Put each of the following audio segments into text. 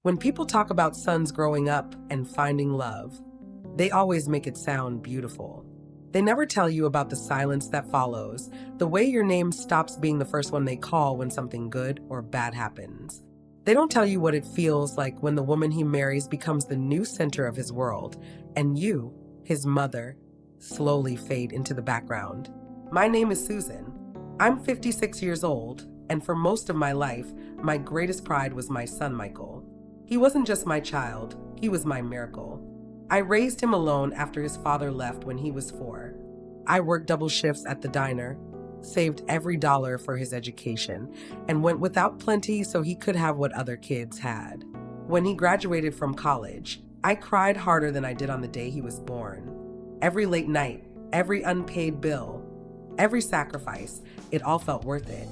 When people talk about sons growing up and finding love, they always make it sound beautiful. They never tell you about the silence that follows, the way your name stops being the first one they call when something good or bad happens. They don't tell you what it feels like when the woman he marries becomes the new center of his world, and you, his mother, slowly fade into the background. My name is Susan. I'm 56 years old, and for most of my life, my greatest pride was my son Michael. He wasn't just my child, he was my miracle. I raised him alone after his father left when he was 4. I worked double shifts at the diner, saved every dollar for his education, and went without plenty so he could have what other kids had. When he graduated from college, I cried harder than I did on the day he was born. Every late night, every unpaid bill, every sacrifice, it all felt worth it.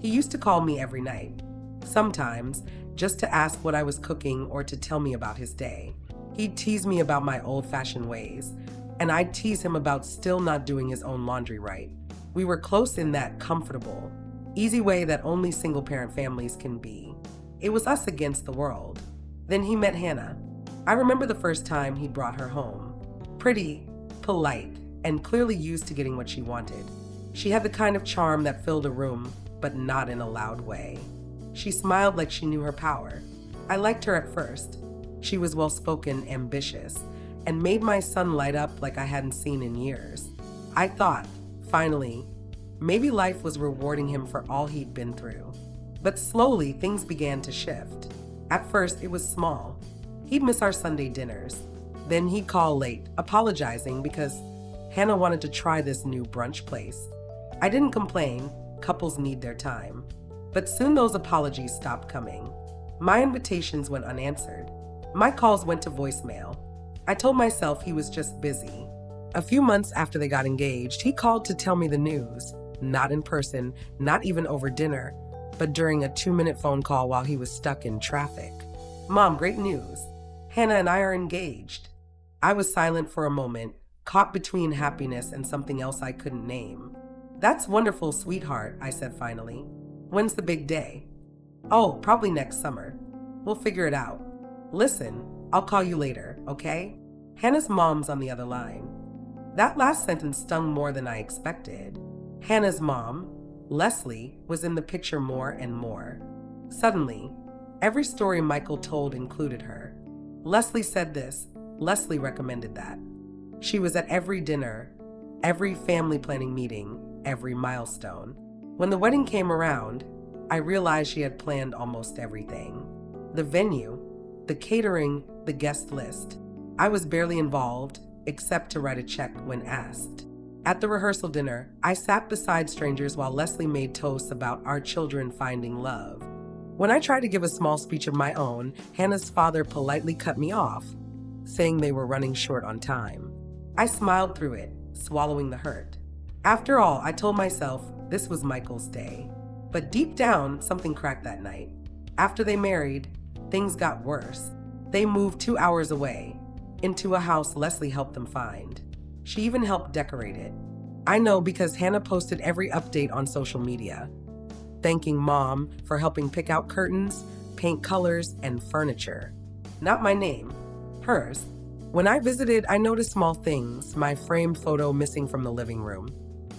He used to call me every night, sometimes just to ask what I was cooking or to tell me about his day. He'd tease me about my old-fashioned ways, and I'd tease him about still not doing his own laundry right. We were close in that comfortable, easy way that only single-parent families can be. It was us against the world. Then he met Hannah. I remember the first time he brought her home. Pretty, polite, and clearly used to getting what she wanted. She had the kind of charm that filled a room, but not in a loud way. She smiled like she knew her power. I liked her at first. She was well-spoken, ambitious, and made my son light up like I hadn't seen in years. I thought, finally, maybe life was rewarding him for all he'd been through. But slowly, things began to shift. At first, it was small. He'd miss our Sunday dinners. Then he'd call late, apologizing because Hannah wanted to try this new brunch place. I didn't complain. Couples need their time. But soon those apologies stopped coming. My invitations went unanswered. My calls went to voicemail. I told myself he was just busy. A few months after they got engaged, he called to tell me the news. Not in person, not even over dinner, but during a 2-minute phone call while he was stuck in traffic. Mom, great news. Hannah and I are engaged. I was silent for a moment, caught between happiness and something else I couldn't name. That's wonderful, sweetheart, I said finally. When's the big day? Oh, probably next summer. We'll figure it out. Listen, I'll call you later, okay? Hannah's mom's on the other line. That last sentence stung more than I expected. Hannah's mom, Leslie, was in the picture more and more. Suddenly, every story Michael told included her. Leslie said this. Leslie recommended that. She was at every dinner, every family planning meeting, every milestone. When the wedding came around, I realized she had planned almost everything. The venue, the catering, the guest list. I was barely involved, except to write a check when asked. At the rehearsal dinner, I sat beside strangers while Leslie made toasts about our children finding love. When I tried to give a small speech of my own, Hannah's father politely cut me off, saying they were running short on time. I smiled through it, swallowing the hurt. After all, I told myself this was Michael's day. But deep down, something cracked that night. After they married, things got worse. They moved 2 hours away, into a house Leslie helped them find. She even helped decorate it. I know because Hannah posted every update on social media, thanking Mom for helping pick out curtains, paint colors, and furniture. Not my name, hers. When I visited, I noticed small things, my framed photo missing from the living room,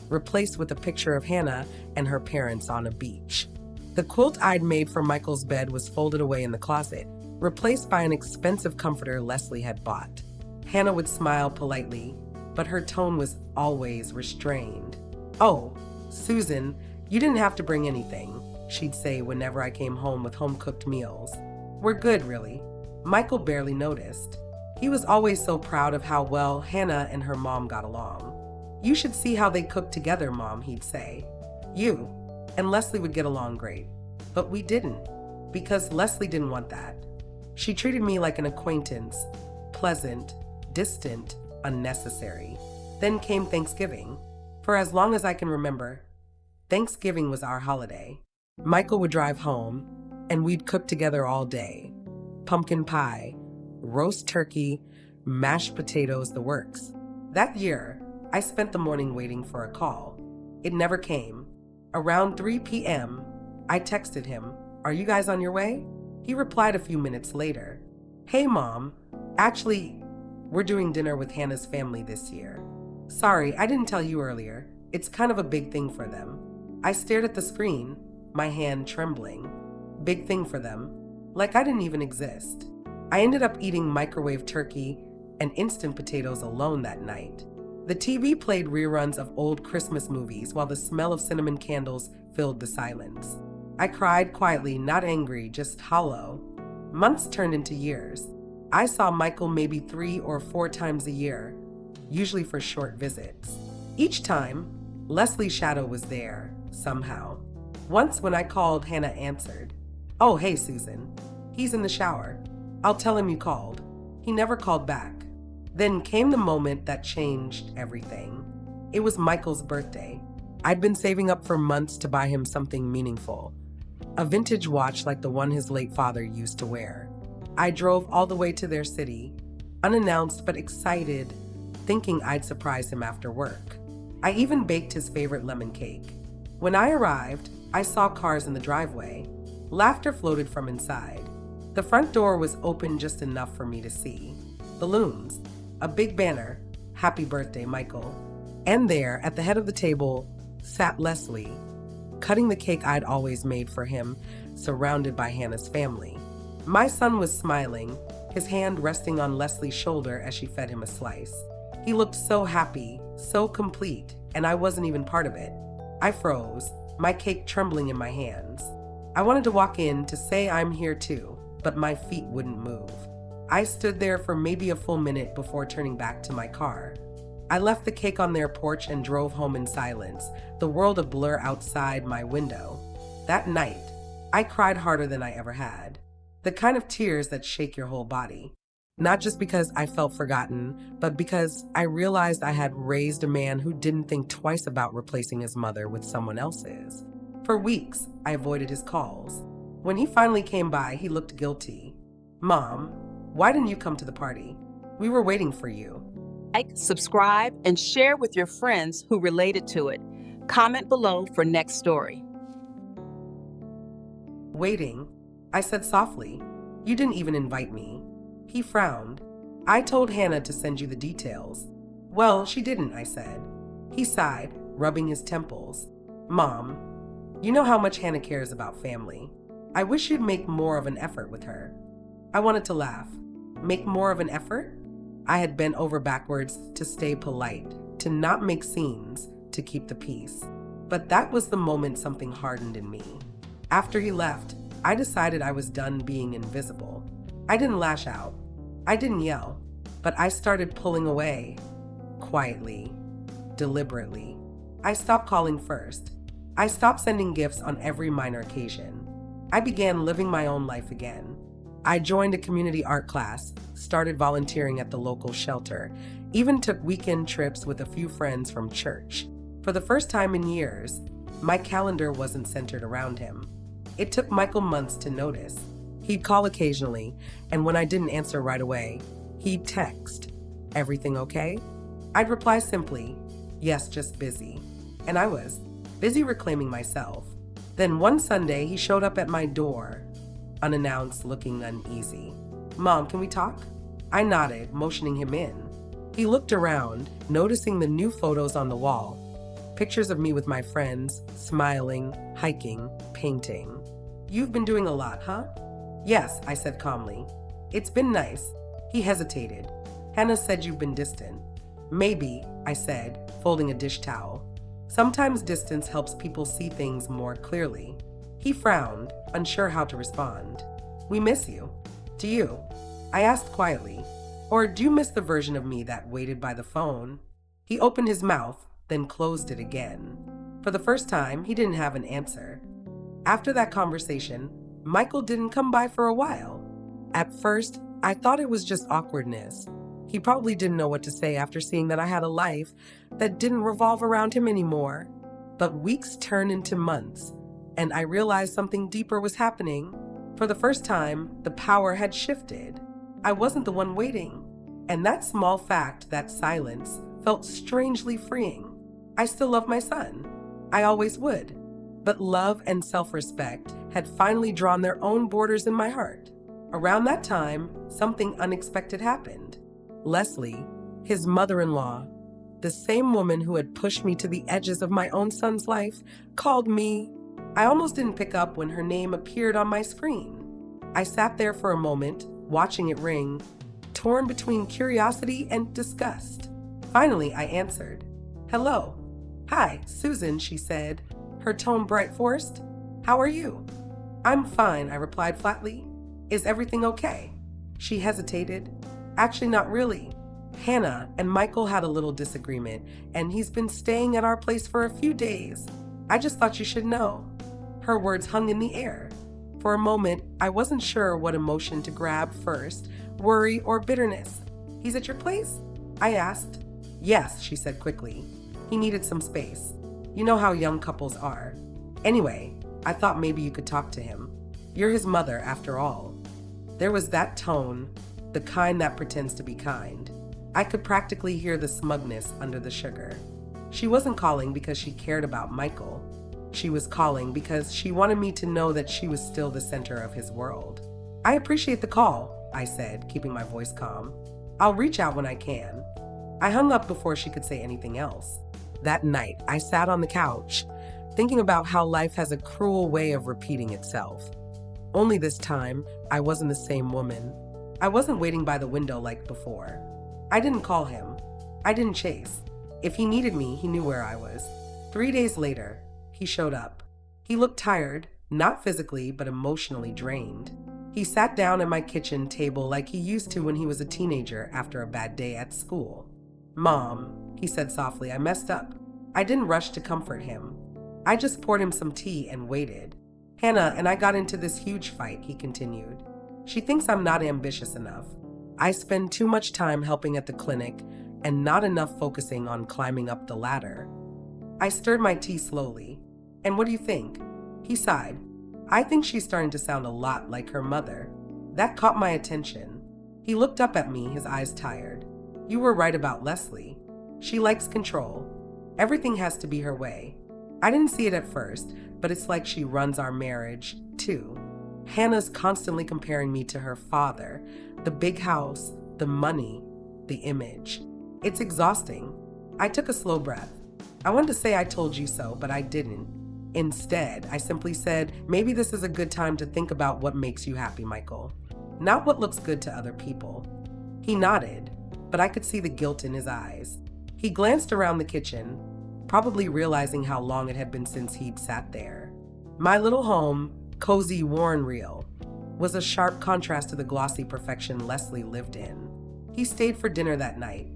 replaced with a picture of Hannah and her parents on a beach. The quilt I'd made for Michael's bed was folded away in the closet, replaced by an expensive comforter Leslie had bought. Hannah would smile politely, but her tone was always restrained. "Oh, Susan, you didn't have to bring anything," she'd say whenever I came home with home-cooked meals. "We're good, really." Michael barely noticed. He was always so proud of how well Hannah and her mom got along. "You should see how they cook together, Mom," he'd say. "You and Leslie would get along great." But we didn't, because Leslie didn't want that. She treated me like an acquaintance, pleasant, distant, unnecessary. Then came Thanksgiving. For as long as I can remember, Thanksgiving was our holiday. Michael would drive home, and we'd cook together all day. Pumpkin pie, roast turkey, mashed potatoes, the works. That year, I spent the morning waiting for a call. It never came. Around 3 p.m., I texted him, "Are you guys on your way?" He replied a few minutes later, "Hey, Mom. Actually, we're doing dinner with Hannah's family this year. Sorry, I didn't tell you earlier. It's kind of a big thing for them." I stared at the screen, my hand trembling. Big thing for them? Like I didn't even exist. I ended up eating microwave turkey and instant potatoes alone that night. The TV played reruns of old Christmas movies while the smell of cinnamon candles filled the silence. I cried quietly, not angry, just hollow. Months turned into years. I saw Michael maybe 3 or 4 times a year, usually for short visits. Each time, Leslie's shadow was there, somehow. Once when I called, Hannah answered. "Oh, hey, Susan. He's in the shower. I'll tell him you called." He never called back. Then came the moment that changed everything. It was Michael's birthday. I'd been saving up for months to buy him something meaningful. A vintage watch like the one his late father used to wear. I drove all the way to their city, unannounced but excited, thinking I'd surprise him after work. I even baked his favorite lemon cake. When I arrived, I saw cars in the driveway. Laughter floated from inside. The front door was open just enough for me to see. Balloons, a big banner, "Happy Birthday, Michael." And there, at the head of the table, sat Leslie, cutting the cake I'd always made for him, surrounded by Hannah's family. My son was smiling, his hand resting on Leslie's shoulder as she fed him a slice. He looked so happy, so complete, and I wasn't even part of it. I froze, my cake trembling in my hands. I wanted to walk in to say I'm here too, but my feet wouldn't move. I stood there for maybe a full minute before turning back to my car. I left the cake on their porch and drove home in silence, the world a blur outside my window. That night, I cried harder than I ever had. The kind of tears that shake your whole body. Not just because I felt forgotten, but because I realized I had raised a man who didn't think twice about replacing his mother with someone else's. For weeks, I avoided his calls. When he finally came by, he looked guilty. "Mom, why didn't you come to the party? We were waiting for you." Like, subscribe, and share with your friends who related to it. Comment below for next story. "Waiting?" I said softly. "You didn't even invite me." He frowned. "I told Hannah to send you the details." "Well, she didn't," I said. He sighed, rubbing his temples. "Mom, you know how much Hannah cares about family. I wish you'd make more of an effort with her." I wanted to laugh. Make more of an effort? I had bent over backwards to stay polite, to not make scenes, to keep the peace. But that was the moment something hardened in me. After he left, I decided I was done being invisible. I didn't lash out. I didn't yell. But I started pulling away. Quietly. Deliberately. I stopped calling first. I stopped sending gifts on every minor occasion. I began living my own life again. I joined a community art class, started volunteering at the local shelter, even took weekend trips with a few friends from church. For the first time in years, my calendar wasn't centered around him. It took Michael months to notice. He'd call occasionally, and when I didn't answer right away, he'd text, "Everything okay?" I'd reply simply, "Yes, just busy." And I was busy reclaiming myself. Then one Sunday, he showed up at my door, unannounced, looking uneasy. "Mom, can we talk?" I nodded, motioning him in. He looked around, noticing the new photos on the wall. Pictures of me with my friends, smiling, hiking, painting. "You've been doing a lot, huh?" "Yes," I said calmly. "It's been nice." He hesitated. "Hannah said you've been distant." "Maybe," I said, folding a dish towel. "Sometimes distance helps people see things more clearly." He frowned, unsure how to respond. "We miss you." "Do you?" I asked quietly. "Or do you miss the version of me that waited by the phone?" He opened his mouth, then closed it again. For the first time, he didn't have an answer. After that conversation, Michael didn't come by for a while. At first, I thought it was just awkwardness. He probably didn't know what to say after seeing that I had a life that didn't revolve around him anymore. But weeks turned into months, and I realized something deeper was happening. For the first time, the power had shifted. I wasn't the one waiting. And that small fact, that silence, felt strangely freeing. I still love my son. I always would. But love and self-respect had finally drawn their own borders in my heart. Around that time, something unexpected happened. Leslie, his mother-in-law, the same woman who had pushed me to the edges of my own son's life, called me. I almost didn't pick up when her name appeared on my screen. I sat there for a moment, watching it ring, torn between curiosity and disgust. Finally, I answered. "Hello." "Hi, Susan," she said, her tone bright forced. "How are you?" "I'm fine," I replied flatly. "Is everything okay?" She hesitated. "Actually, not really. Hannah and Michael had a little disagreement, and he's been staying at our place for a few days. I just thought you should know." Her words hung in the air. For a moment, I wasn't sure what emotion to grab first, worry or bitterness. "He's at your place?" I asked. "Yes," she said quickly. "He needed some space. You know how young couples are. Anyway, I thought maybe you could talk to him. You're his mother, after all." There was that tone, the kind that pretends to be kind. I could practically hear the smugness under the sugar. She wasn't calling because she cared about Michael. She was calling because she wanted me to know that she was still the center of his world. "I appreciate the call," I said, keeping my voice calm. "I'll reach out when I can." I hung up before she could say anything else. That night, I sat on the couch, thinking about how life has a cruel way of repeating itself. Only this time, I wasn't the same woman. I wasn't waiting by the window like before. I didn't call him. I didn't chase. If he needed me, he knew where I was. 3 days later, he showed up. He looked tired, not physically, but emotionally drained. He sat down at my kitchen table like he used to when he was a teenager after a bad day at school. "Mom," he said softly, "I messed up." I didn't rush to comfort him. I just poured him some tea and waited. "Hannah and I got into this huge fight," he continued. "She thinks I'm not ambitious enough. I spend too much time helping at the clinic and not enough focusing on climbing up the ladder." I stirred my tea slowly. "And what do you think?" He sighed. "I think she's starting to sound a lot like her mother." That caught my attention. He looked up at me, his eyes tired. "You were right about Leslie. She likes control. Everything has to be her way. I didn't see it at first, but it's like she runs our marriage, too. Hannah's constantly comparing me to her father, the big house, the money, the image. It's exhausting." I took a slow breath. I wanted to say I told you so, but I didn't. Instead, I simply said, "Maybe this is a good time to think about what makes you happy, Michael. Not what looks good to other people." He nodded, but I could see the guilt in his eyes. He glanced around the kitchen, probably realizing how long it had been since he'd sat there. My little home, cozy, worn real, was a sharp contrast to the glossy perfection Leslie lived in. He stayed for dinner that night.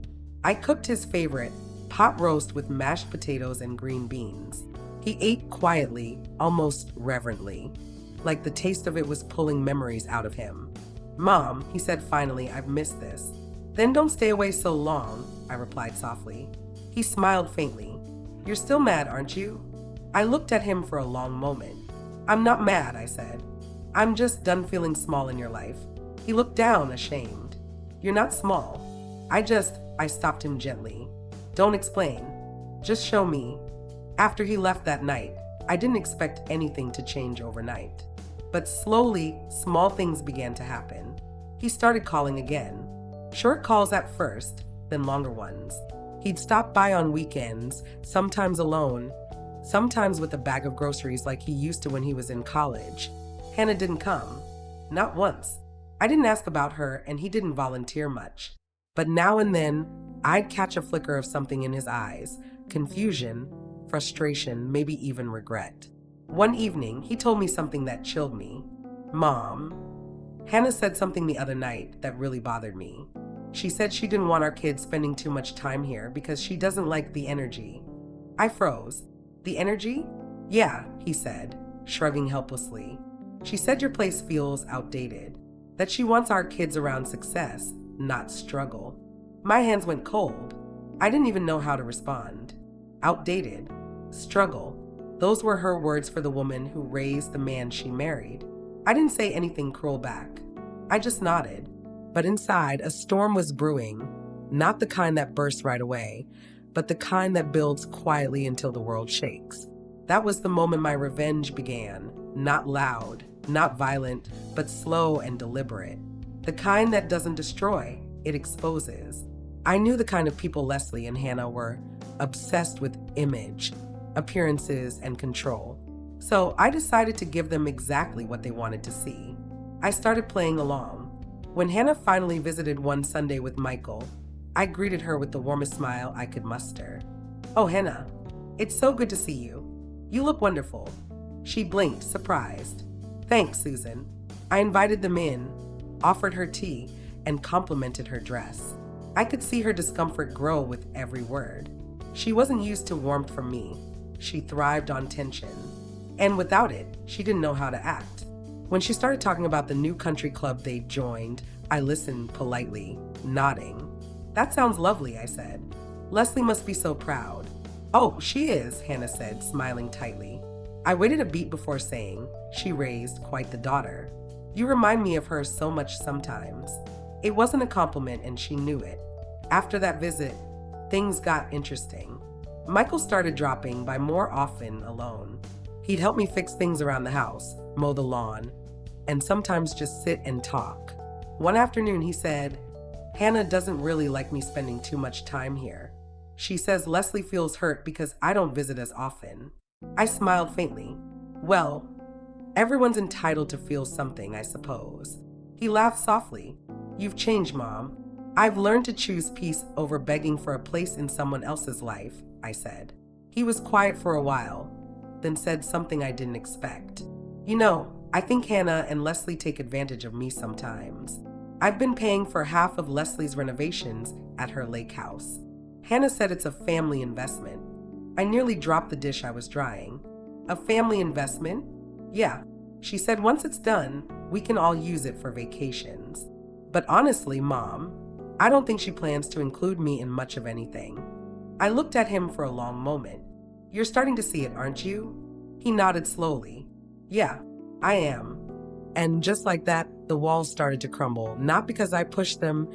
I cooked his favorite, pot roast with mashed potatoes and green beans. He ate quietly, almost reverently, like the taste of it was pulling memories out of him. "Mom," he said finally, "I've missed this." "Then don't stay away so long," I replied softly. He smiled faintly. "You're still mad, aren't you?" I looked at him for a long moment. "I'm not mad," I said. "I'm just done feeling small in your life." He looked down, ashamed. "You're not small. I stopped him gently. "Don't explain. Just show me." After he left that night, I didn't expect anything to change overnight. But slowly, small things began to happen. He started calling again. Short calls at first, then longer ones. He'd stop by on weekends, sometimes alone, sometimes with a bag of groceries like he used to when he was in college. Hannah didn't come. Not once. I didn't ask about her, and he didn't volunteer much. But now and then, I'd catch a flicker of something in his eyes, confusion, frustration, maybe even regret. One evening, he told me something that chilled me. "Mom, Hannah said something the other night that really bothered me. She said she didn't want our kids spending too much time here because she doesn't like the energy." I froze. "The energy?" "Yeah," he said, shrugging helplessly. "She said your place feels outdated, that she wants our kids around success, not struggle." My hands went cold. I didn't even know how to respond. Outdated. Struggle. Those were her words for the woman who raised the man she married. I didn't say anything cruel back. I just nodded. But inside, a storm was brewing. Not the kind that bursts right away, but the kind that builds quietly until the world shakes. That was the moment my revenge began. Not loud, not violent, but slow and deliberate. The kind that doesn't destroy, it exposes. I knew the kind of people Leslie and Hannah were obsessed with image, appearances, and control. So I decided to give them exactly what they wanted to see. I started playing along. When Hannah finally visited one Sunday with Michael, I greeted her with the warmest smile I could muster. "Oh, Hannah, it's so good to see you. You look wonderful." She blinked, surprised. "Thanks, Susan." I invited them in, offered her tea, and complimented her dress. I could see her discomfort grow with every word. She wasn't used to warmth from me. She thrived on tension. And without it, she didn't know how to act. When she started talking about the new country club they'd joined, I listened politely, nodding. "That sounds lovely," I said. "Leslie must be so proud." "Oh, she is," Hannah said, smiling tightly. I waited a beat before saying, "She raised quite the daughter. You remind me of her so much sometimes." It wasn't a compliment, and she knew it. After that visit, things got interesting. Michael started dropping by more often alone. He'd help me fix things around the house, mow the lawn, and sometimes just sit and talk. One afternoon he said, "Hannah doesn't really like me spending too much time here. She says Leslie feels hurt because I don't visit as often." I smiled faintly. "Well, everyone's entitled to feel something, I suppose." He laughed softly. "You've changed, Mom. I've learned to choose peace over begging for a place in someone else's life," I said. He was quiet for a while, then said something I didn't expect. "You know, I think Hannah and Leslie take advantage of me sometimes. I've been paying for half of Leslie's renovations at her lake house. Hannah said it's a family investment." I nearly dropped the dish I was drying. "A family investment?" "Yeah. She said once it's done, we can all use it for vacations. But honestly, Mom, I don't think she plans to include me in much of anything." I looked at him for a long moment. "You're starting to see it, aren't you?" He nodded slowly. "Yeah, I am." And just like that, the walls started to crumble, not because I pushed them,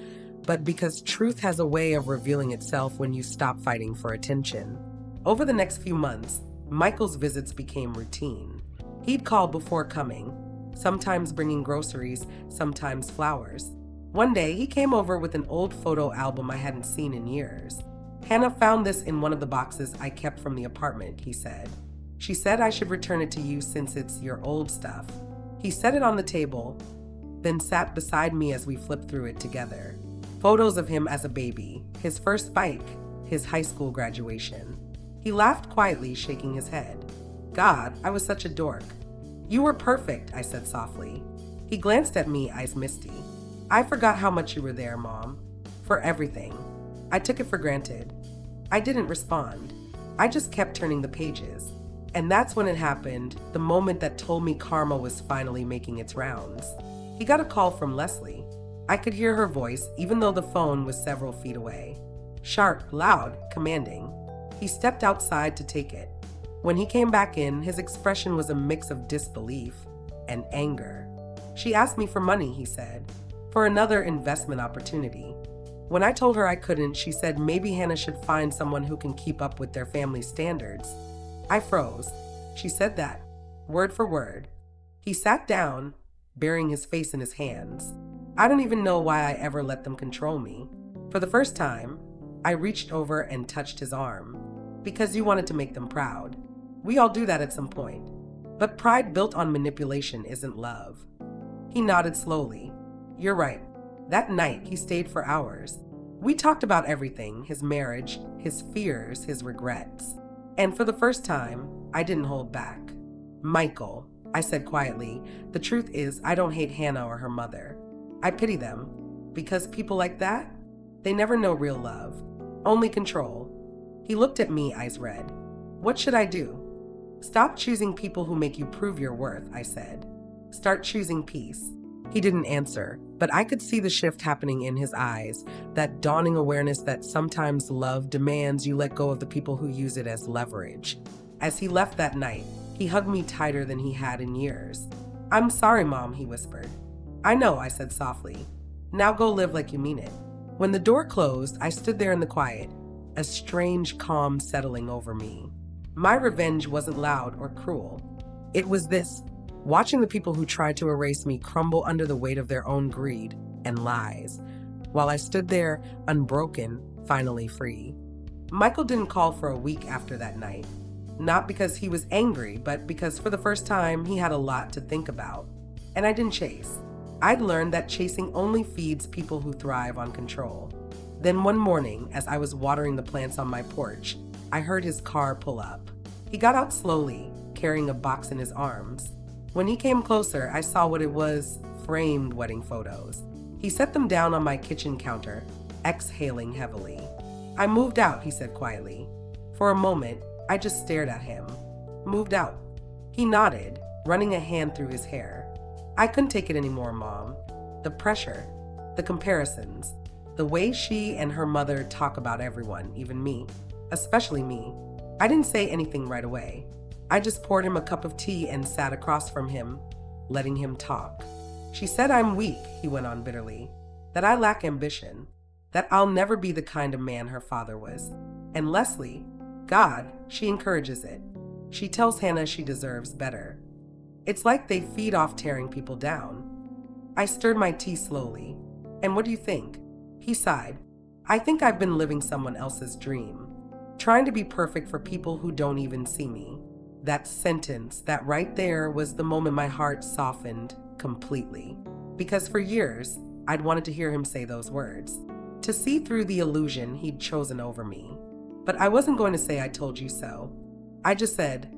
but because truth has a way of revealing itself when you stop fighting for attention. Over the next few months, Michael's visits became routine. He'd call before coming, sometimes bringing groceries, sometimes flowers. One day, he came over with an old photo album I hadn't seen in years. "Hannah found this in one of the boxes I kept from the apartment," he said. "She said I should return it to you since it's your old stuff." He set it on the table, then sat beside me as we flipped through it together. Photos of him as a baby, his first bike, his high school graduation. He laughed quietly, shaking his head. "God, I was such a dork." "You were perfect," I said softly. He glanced at me, eyes misty. "I forgot how much you were there, Mom. For everything. I took it for granted." I didn't respond. I just kept turning the pages. And that's when it happened, the moment that told me karma was finally making its rounds. He got a call from Leslie. I could hear her voice, even though the phone was several feet away. Sharp, loud, commanding. He stepped outside to take it. When he came back in, his expression was a mix of disbelief and anger. "She asked me for money," he said, "for another investment opportunity. When I told her I couldn't, she said maybe Hannah should find someone who can keep up with their family standards." I froze. She said that, word for word. He sat down, burying his face in his hands. I don't even know why I ever let them control me. For the first time, I reached over and touched his arm. "Because you wanted to make them proud. We all do that at some point. But pride built on manipulation isn't love." He nodded slowly. "You're right. That night, he stayed for hours. We talked about everything, his marriage, his fears, his regrets. And for the first time, I didn't hold back. "Michael," I said quietly, "the truth is I don't hate Hannah or her mother. I pity them. Because people like that, they never know real love. Only control." He looked at me, eyes red. "What should I do?" "Stop choosing people who make you prove your worth," I said. "Start choosing peace." He didn't answer, but I could see the shift happening in his eyes, that dawning awareness that sometimes love demands you let go of the people who use it as leverage. As he left that night, he hugged me tighter than he had in years. "I'm sorry, Mom," he whispered. "I know," I said softly. "Now go live like you mean it." When the door closed, I stood there in the quiet, a strange calm settling over me. My revenge wasn't loud or cruel. It was this: watching the people who tried to erase me crumble under the weight of their own greed and lies, while I stood there, unbroken, finally free. Michael didn't call for a week after that night. Not because he was angry, but because for the first time he had a lot to think about. And I didn't chase. I'd learned that chasing only feeds people who thrive on control. Then one morning, as I was watering the plants on my porch, I heard his car pull up. He got out slowly, carrying a box in his arms. When he came closer, I saw what it was: framed wedding photos. He set them down on my kitchen counter, exhaling heavily. "I moved out," he said quietly. For a moment, I just stared at him. "Moved out?" He nodded, running a hand through his hair. "I couldn't take it anymore, Mom. The pressure, the comparisons, the way she and her mother talk about everyone, even me, especially me." I didn't say anything right away. I just poured him a cup of tea and sat across from him, letting him talk. "She said I'm weak," he went on bitterly, "that I lack ambition, that I'll never be the kind of man her father was. And Leslie, God, she encourages it. She tells Hannah she deserves better. It's like they feed off tearing people down." I stirred my tea slowly. "And what do you think?" He sighed. "I think I've been living someone else's dream, trying to be perfect for people who don't even see me." That sentence, that right there, was the moment my heart softened completely. Because for years, I'd wanted to hear him say those words, to see through the illusion he'd chosen over me. But I wasn't going to say "I told you so." I just said,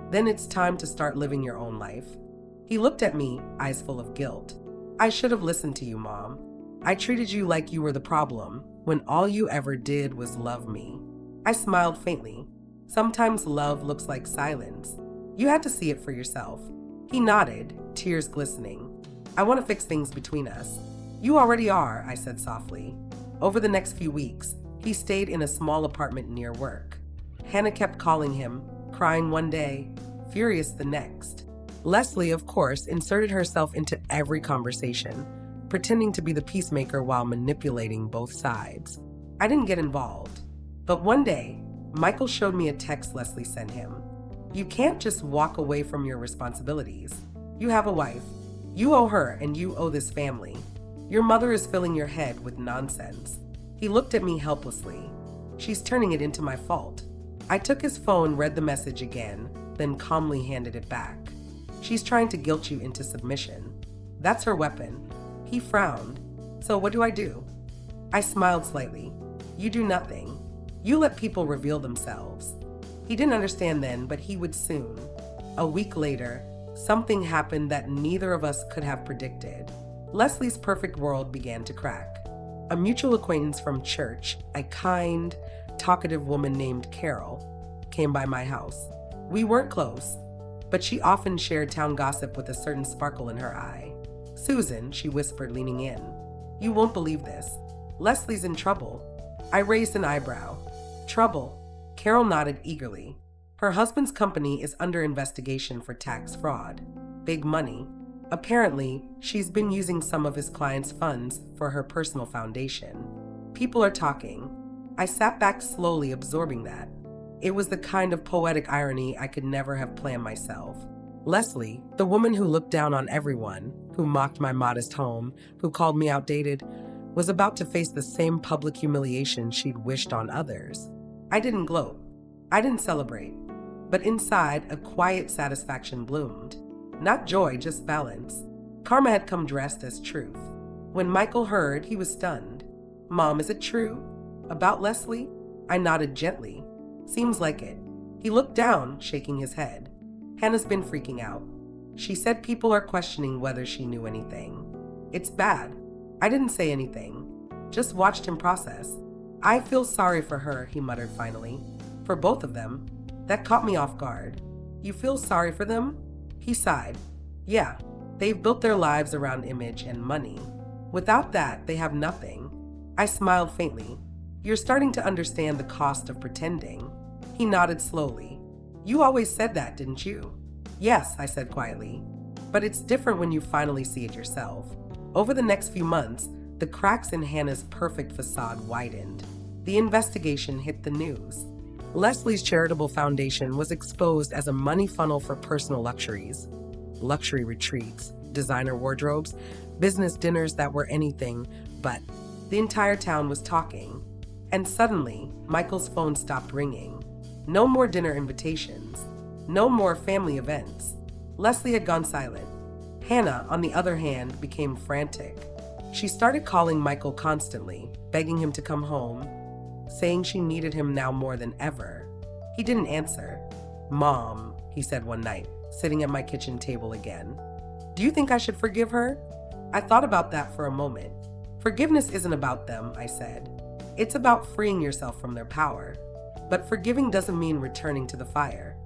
"Then it's time to start living your own life." He looked at me, eyes full of guilt. "I should have listened to you, Mom. I treated you like you were the problem, when all you ever did was love me." I smiled faintly. "Sometimes love looks like silence. You had to see it for yourself." He nodded, tears glistening. "I want to fix things between us." "You already are," I said softly. Over the next few weeks, he stayed in a small apartment near work. Hannah kept calling him, crying one day, furious the next. Leslie, of course, inserted herself into every conversation, pretending to be the peacemaker while manipulating both sides. I didn't get involved. But one day, Michael showed me a text Leslie sent him. "You can't just walk away from your responsibilities. You have a wife. You owe her, and you owe this family. Your mother is filling your head with nonsense." He looked at me helplessly. "She's turning it into my fault." I took his phone, read the message again, then calmly handed it back. "She's trying to guilt you into submission. That's her weapon." He frowned. "So what do I do?" I smiled slightly. "You do nothing. You let people reveal themselves." He didn't understand then, but he would soon. A week later, something happened that neither of us could have predicted. Leslie's perfect world began to crack. A mutual acquaintance from church, a kind, talkative woman named Carol, came by my house. We weren't close, but she often shared town gossip with a certain sparkle in her eye. "Susan," she whispered, leaning in, "you won't believe this. Leslie's in trouble." I raised an eyebrow. "Trouble?" Carol nodded eagerly. "Her husband's company is under investigation for tax fraud. Big money. Apparently, she's been using some of his clients' funds for her personal foundation. People are talking." I sat back slowly, absorbing that. It was the kind of poetic irony I could never have planned myself. Leslie, the woman who looked down on everyone, who mocked my modest home, who called me outdated, was about to face the same public humiliation she'd wished on others. I didn't gloat. I didn't celebrate. But inside, a quiet satisfaction bloomed. Not joy, just balance. Karma had come dressed as truth. When Michael heard, he was stunned. "Mom, is it true? About Leslie?" I nodded gently. "Seems like it." He looked down, shaking his head. "Hannah's been freaking out. She said people are questioning whether she knew anything. It's bad." I didn't say anything, just watched him process. "I feel sorry for her," he muttered finally. "For both of them." That caught me off guard. "You feel sorry for them?" He sighed. "Yeah, they've built their lives around image and money. Without that, they have nothing." I smiled faintly. "You're starting to understand the cost of pretending." He nodded slowly. "You always said that, didn't you?" "Yes," I said quietly. "But it's different when you finally see it yourself." Over the next few months, the cracks in Hannah's perfect facade widened. The investigation hit the news. Leslie's charitable foundation was exposed as a money funnel for personal luxuries, luxury retreats, designer wardrobes, business dinners that were anything but. The entire town was talking. And suddenly, Michael's phone stopped ringing. No more dinner invitations. No more family events. Leslie had gone silent. Hannah, on the other hand, became frantic. She started calling Michael constantly, begging him to come home, saying she needed him now more than ever. He didn't answer. "Mom," he said one night, sitting at my kitchen table again. "Do you think I should forgive her?" I thought about that for a moment. "Forgiveness isn't about them," I said. "It's about freeing yourself from their power. But forgiving doesn't mean returning to the fire."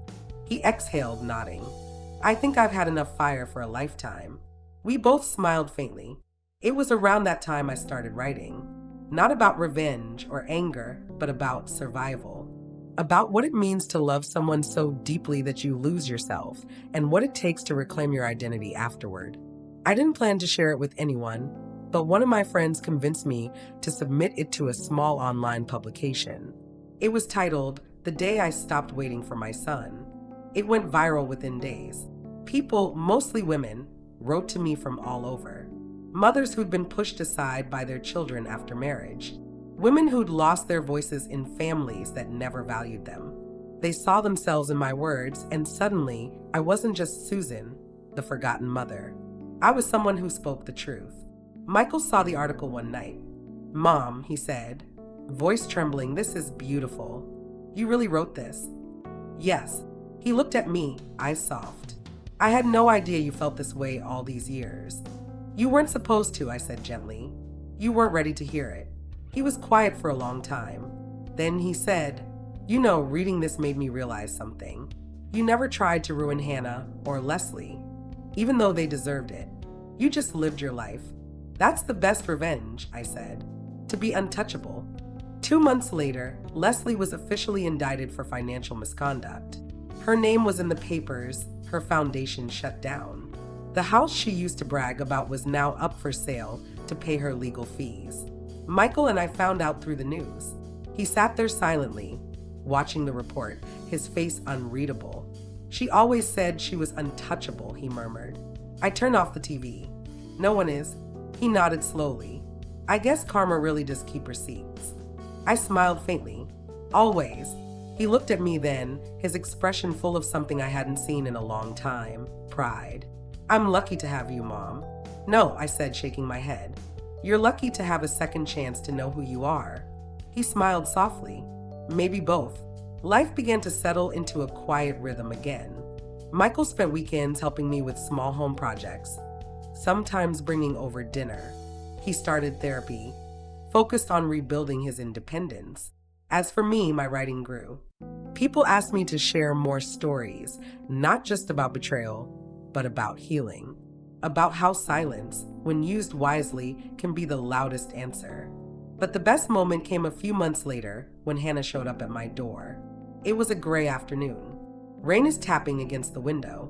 He exhaled, nodding. "I think I've had enough fire for a lifetime." We both smiled faintly. It was around that time I started writing. Not about revenge or anger, but about survival. About what it means to love someone so deeply that you lose yourself, and what it takes to reclaim your identity afterward. I didn't plan to share it with anyone, but one of my friends convinced me to submit it to a small online publication. It was titled, "The Day I Stopped Waiting for My Son." It went viral within days. People, mostly women, wrote to me from all over. Mothers who'd been pushed aside by their children after marriage. Women who'd lost their voices in families that never valued them. They saw themselves in my words, and suddenly, I wasn't just Susan, the forgotten mother. I was someone who spoke the truth. Michael saw the article one night. "Mom," he said, voice trembling, "this is beautiful. You really wrote this?" "Yes." He looked at me, eyes soft. "I had no idea you felt this way all these years." "You weren't supposed to," I said gently. "You weren't ready to hear it." He was quiet for a long time. Then he said, "You know, reading this made me realize something. You never tried to ruin Hannah or Leslie, even though they deserved it. You just lived your life. That's the best revenge," I said. "To be untouchable." 2 months later, Leslie was officially indicted for financial misconduct. Her name was in the papers, her foundation shut down. The house she used to brag about was now up for sale to pay her legal fees. Michael and I found out through the news. He sat there silently, watching the report, his face unreadable. "She always said she was untouchable," he murmured. I turned off the TV. "No one is." He nodded slowly. "I guess karma really does keep receipts." I smiled faintly. "Always." He looked at me then, his expression full of something I hadn't seen in a long time, pride. "I'm lucky to have you, Mom." "No," I said, shaking my head. "You're lucky to have a second chance to know who you are." He smiled softly. "Maybe both." Life began to settle into a quiet rhythm again. Michael spent weekends helping me with small home projects, sometimes bringing over dinner. He started therapy, focused on rebuilding his independence. As for me, my writing grew. People asked me to share more stories, not just about betrayal, but about healing. About how silence, when used wisely, can be the loudest answer. But the best moment came a few months later when Hannah showed up at my door. It was a gray afternoon. Rain is tapping against the window.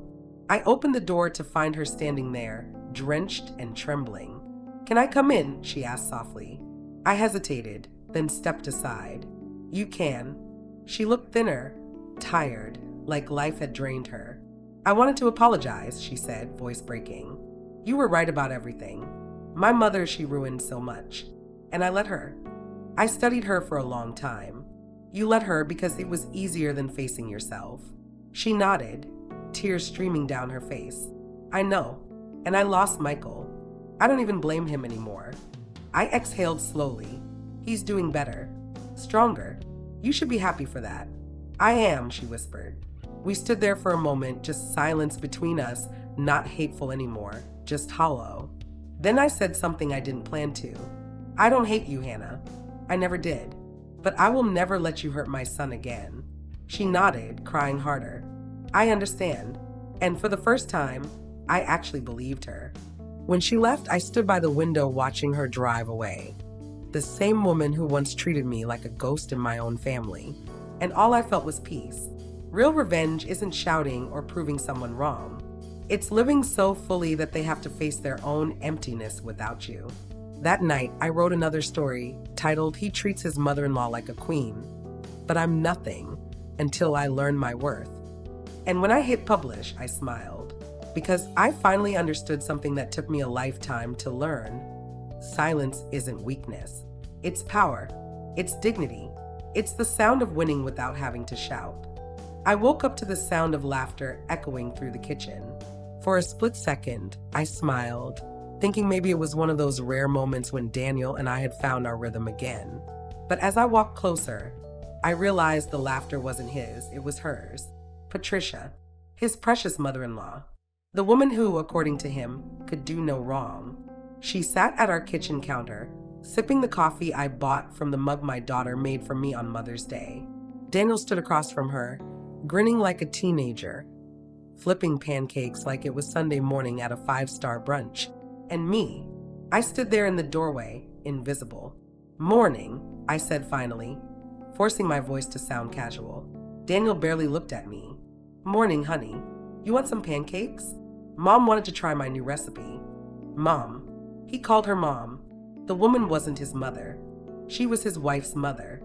I opened the door to find her standing there, drenched and trembling. "Can I come in?" she asked softly. I hesitated, then stepped aside. "You can." She looked thinner, tired, like life had drained her. "I wanted to apologize," she said, voice breaking. "You were right about everything. My mother, she ruined so much. And I let her. I studied her for a long time. You let her because it was easier than facing yourself." She nodded, tears streaming down her face. "I know. And I lost Michael. I don't even blame him anymore." I exhaled slowly. "He's doing better. Stronger. You should be happy for that." "I am," she whispered. We stood there for a moment, just silence between us, not hateful anymore, just hollow. Then I said something I didn't plan to. "I don't hate you, Hannah. I never did. But I will never let you hurt my son again." She nodded, crying harder. "I understand." And for the first time, I actually believed her. When she left, I stood by the window watching her drive away. The same woman who once treated me like a ghost in my own family. And all I felt was peace. Real revenge isn't shouting or proving someone wrong. It's living so fully that they have to face their own emptiness without you. That night, I wrote another story titled "He Treats His Mother-in-Law Like a Queen." But I'm nothing. until I learned my worth. And when I hit publish, I smiled, because I finally understood something that took me a lifetime to learn. Silence isn't weakness. It's power. It's dignity. It's the sound of winning without having to shout. I woke up to the sound of laughter echoing through the kitchen. For a split second, I smiled, thinking maybe it was one of those rare moments when Daniel and I had found our rhythm again. But as I walked closer, I realized the laughter wasn't his, it was hers. Patricia, his precious mother-in-law. The woman who, according to him, could do no wrong. She sat at our kitchen counter, sipping the coffee I bought from the mug my daughter made for me on Mother's Day. Daniel stood across from her, grinning like a teenager, flipping pancakes like it was Sunday morning at a five-star brunch. And me, I stood there in the doorway, invisible. "Morning," I said finally, forcing my voice to sound casual. Daniel barely looked at me. "Morning, honey. You want some pancakes? Mom wanted to try my new recipe." Mom. He called her mom. The woman wasn't his mother. She was his wife's mother.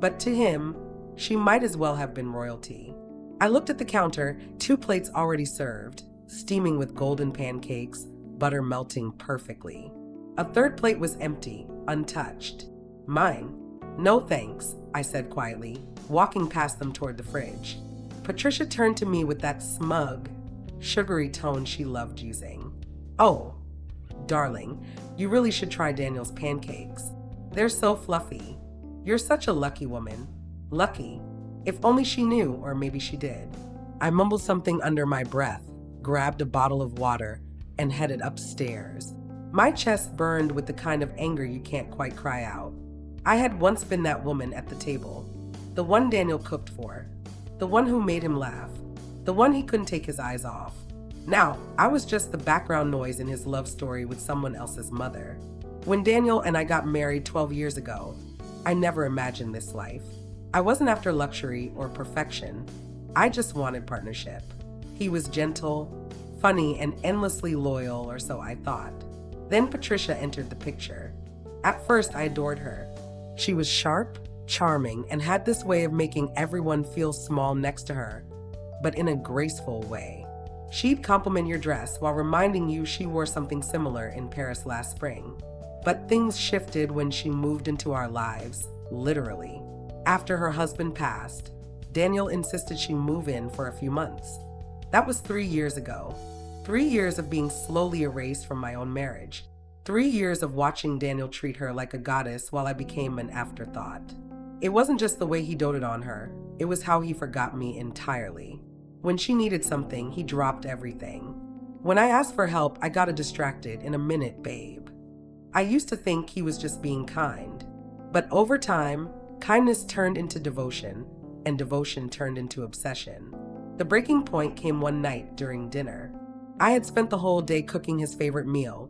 But to him, she might as well have been royalty. I looked at the counter, 2 plates already served, steaming with golden pancakes, butter melting perfectly. A 3rd plate was empty, untouched. "Mine." "No thanks," I said quietly, walking past them toward the fridge. Patricia turned to me with that smug, sugary tone she loved using. "Oh, darling, you really should try Daniel's pancakes. They're so fluffy. You're such a lucky woman. Lucky. If only she knew, or maybe she did." I mumbled something under my breath, grabbed a bottle of water, and headed upstairs. My chest burned with the kind of anger you can't quite cry out. I had once been that woman at the table, the one Daniel cooked for, the one who made him laugh, the one he couldn't take his eyes off. Now, I was just the background noise in his love story with someone else's mother. When Daniel and I got married 12 years ago, I never imagined this life. I wasn't after luxury or perfection. I just wanted partnership. He was gentle, funny, and endlessly loyal, or so I thought. Then Patricia entered the picture. At first, I adored her. She was sharp, charming, and had this way of making everyone feel small next to her, but in a graceful way. She'd compliment your dress while reminding you she wore something similar in Paris last spring. But things shifted when she moved into our lives, literally. After her husband passed, Daniel insisted she move in for a few months. That was 3 years ago. 3 years of being slowly erased from my own marriage. 3 years of watching Daniel treat her like a goddess while I became an afterthought. It wasn't just the way he doted on her, it was how he forgot me entirely. When she needed something, he dropped everything. When I asked for help, I got a distracted in a minute, babe. I used to think he was just being kind. But over time, kindness turned into devotion, and devotion turned into obsession. The breaking point came one night during dinner. I had spent the whole day cooking his favorite meal: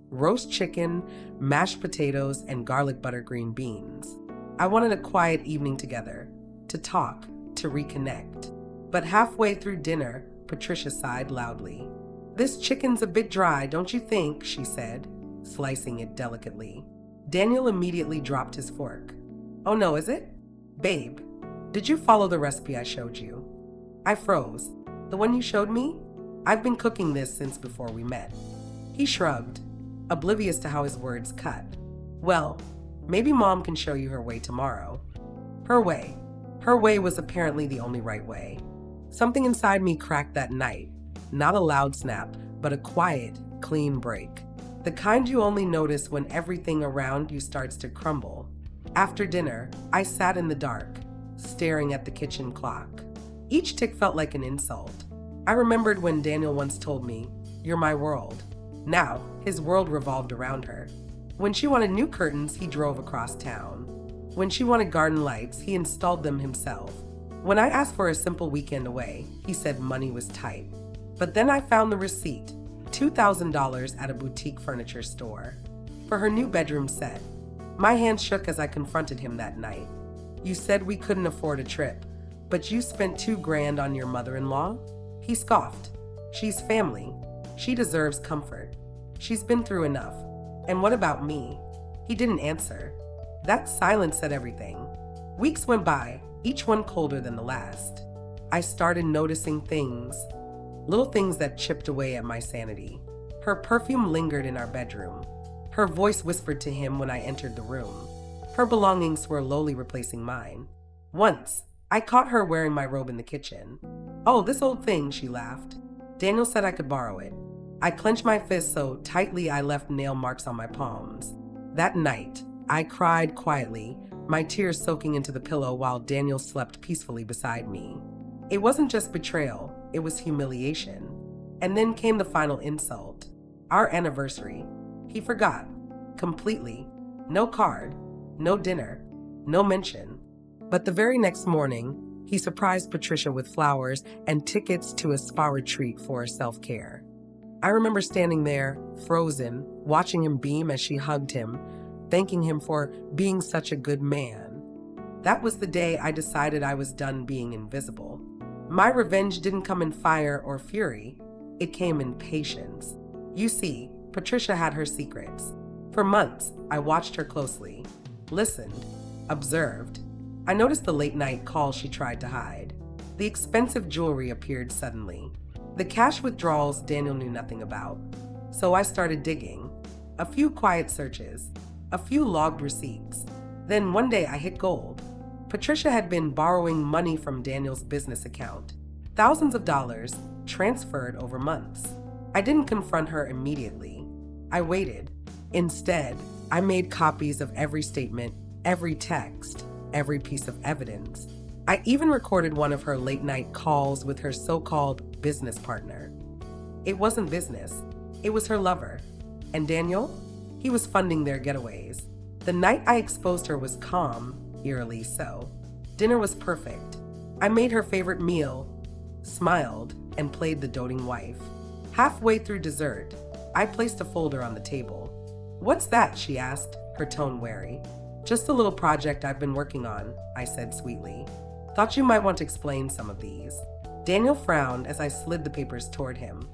roast chicken, mashed potatoes, and garlic butter green beans. I wanted a quiet evening together, to talk, to reconnect. But halfway through dinner, Patricia sighed loudly. "This chicken's a bit dry, don't you think?" she said, slicing it delicately. Daniel immediately dropped his fork. "Oh no, is it? Babe, did you follow the recipe I showed you?" I froze. "The one you showed me? I've been cooking this since before we met." He shrugged, oblivious to how his words cut. "Well, maybe Mom can show you her way tomorrow." Her way. Her way was apparently the only right way. Something inside me cracked that night. Not a loud snap, but a quiet, clean break. The kind you only notice when everything around you starts to crumble. After dinner, I sat in the dark, staring at the kitchen clock. Each tick felt like an insult. I remembered when Daniel once told me, "You're my world." Now, his world revolved around her. When she wanted new curtains, he drove across town. When she wanted garden lights, he installed them himself. When I asked for a simple weekend away, he said money was tight. But then I found the receipt, $2,000 at a boutique furniture store, for her new bedroom set. My hands shook as I confronted him that night. "You said we couldn't afford a trip, but you spent $2,000 on your mother-in-law?" He scoffed. "She's family. She deserves comfort. She's been through enough. And what about me?" He didn't answer. That silence said everything. Weeks went by, each one colder than the last. I started noticing things, little things that chipped away at my sanity. Her perfume lingered in our bedroom. Her voice whispered to him when I entered the room. Her belongings were slowly replacing mine. Once, I caught her wearing my robe in the kitchen. "Oh, this old thing," she laughed. "Daniel said I could borrow it." I clenched my fist so tightly I left nail marks on my palms. That night, I cried quietly, my tears soaking into the pillow while Daniel slept peacefully beside me. It wasn't just betrayal, it was humiliation. And then came the final insult. Our anniversary. He forgot. Completely. No card. No dinner. No mention. But the very next morning, he surprised Patricia with flowers and tickets to a spa retreat for self-care. I remember standing there, frozen, watching him beam as she hugged him, thanking him for being such a good man. That was the day I decided I was done being invisible. My revenge didn't come in fire or fury. It came in patience. You see, Patricia had her secrets. For months, I watched her closely, listened, observed. I noticed the late-night calls she tried to hide. The expensive jewelry appeared suddenly. The cash withdrawals Daniel knew nothing about. So I started digging. A few quiet searches, a few logged receipts. Then one day I hit gold. Patricia had been borrowing money from Daniel's business account. Thousands of dollars transferred over months. I didn't confront her immediately. I waited. Instead, I made copies of every statement, every text, every piece of evidence. I even recorded one of her late-night calls with her so-called business partner. It wasn't business. It was her lover. And Daniel? He was funding their getaways. The night I exposed her was calm, eerily so. Dinner was perfect. I made her favorite meal, smiled, and played the doting wife. Halfway through dessert, I placed a folder on the table. "What's that?" she asked, her tone wary. "Just a little project I've been working on," I said sweetly. "Thought you might want to explain some of these." Daniel frowned as I slid the papers toward him.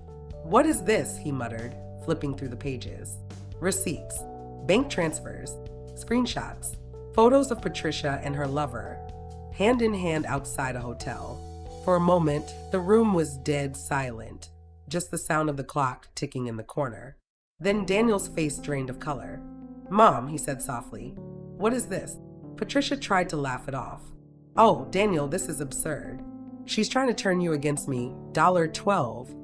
"What is this?" he muttered, flipping through the pages. Receipts, bank transfers, screenshots, photos of Patricia and her lover, hand in hand outside a hotel. For a moment, the room was dead silent, just the sound of the clock ticking in the corner. Then Daniel's face drained of color. "Mom," he said softly, "what is this?" Patricia tried to laugh it off. "Oh, Daniel, this is absurd. She's trying to turn you against me. $12,000.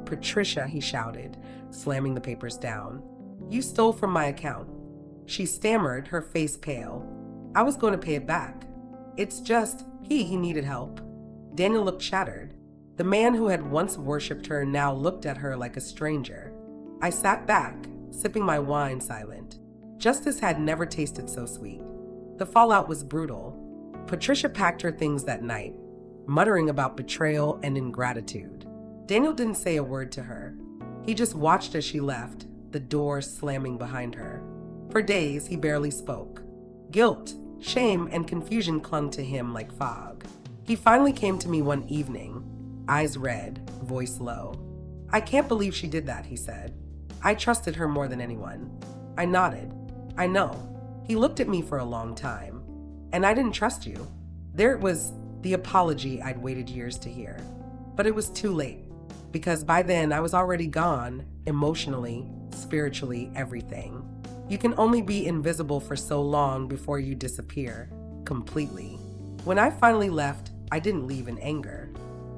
Patricia," he shouted, slamming the papers down. "You stole from my account." She stammered, her face pale. "I was going to pay it back. It's just, he needed help." Daniel looked shattered. The man who had once worshipped her now looked at her like a stranger. I sat back, sipping my wine silent. Justice had never tasted so sweet. The fallout was brutal. Patricia packed her things that night, muttering about betrayal and ingratitude. Daniel didn't say a word to her. He just watched as she left, the door slamming behind her. For days, he barely spoke. Guilt, shame, and confusion clung to him like fog. He finally came to me one evening, eyes red, voice low. "I can't believe she did that," he said. "I trusted her more than anyone." I nodded. "I know." He looked at me for a long time. "And I didn't trust you." There it was, the apology I'd waited years to hear. But it was too late, because by then I was already gone, emotionally, spiritually, everything. You can only be invisible for so long before you disappear, completely. When I finally left, I didn't leave in anger.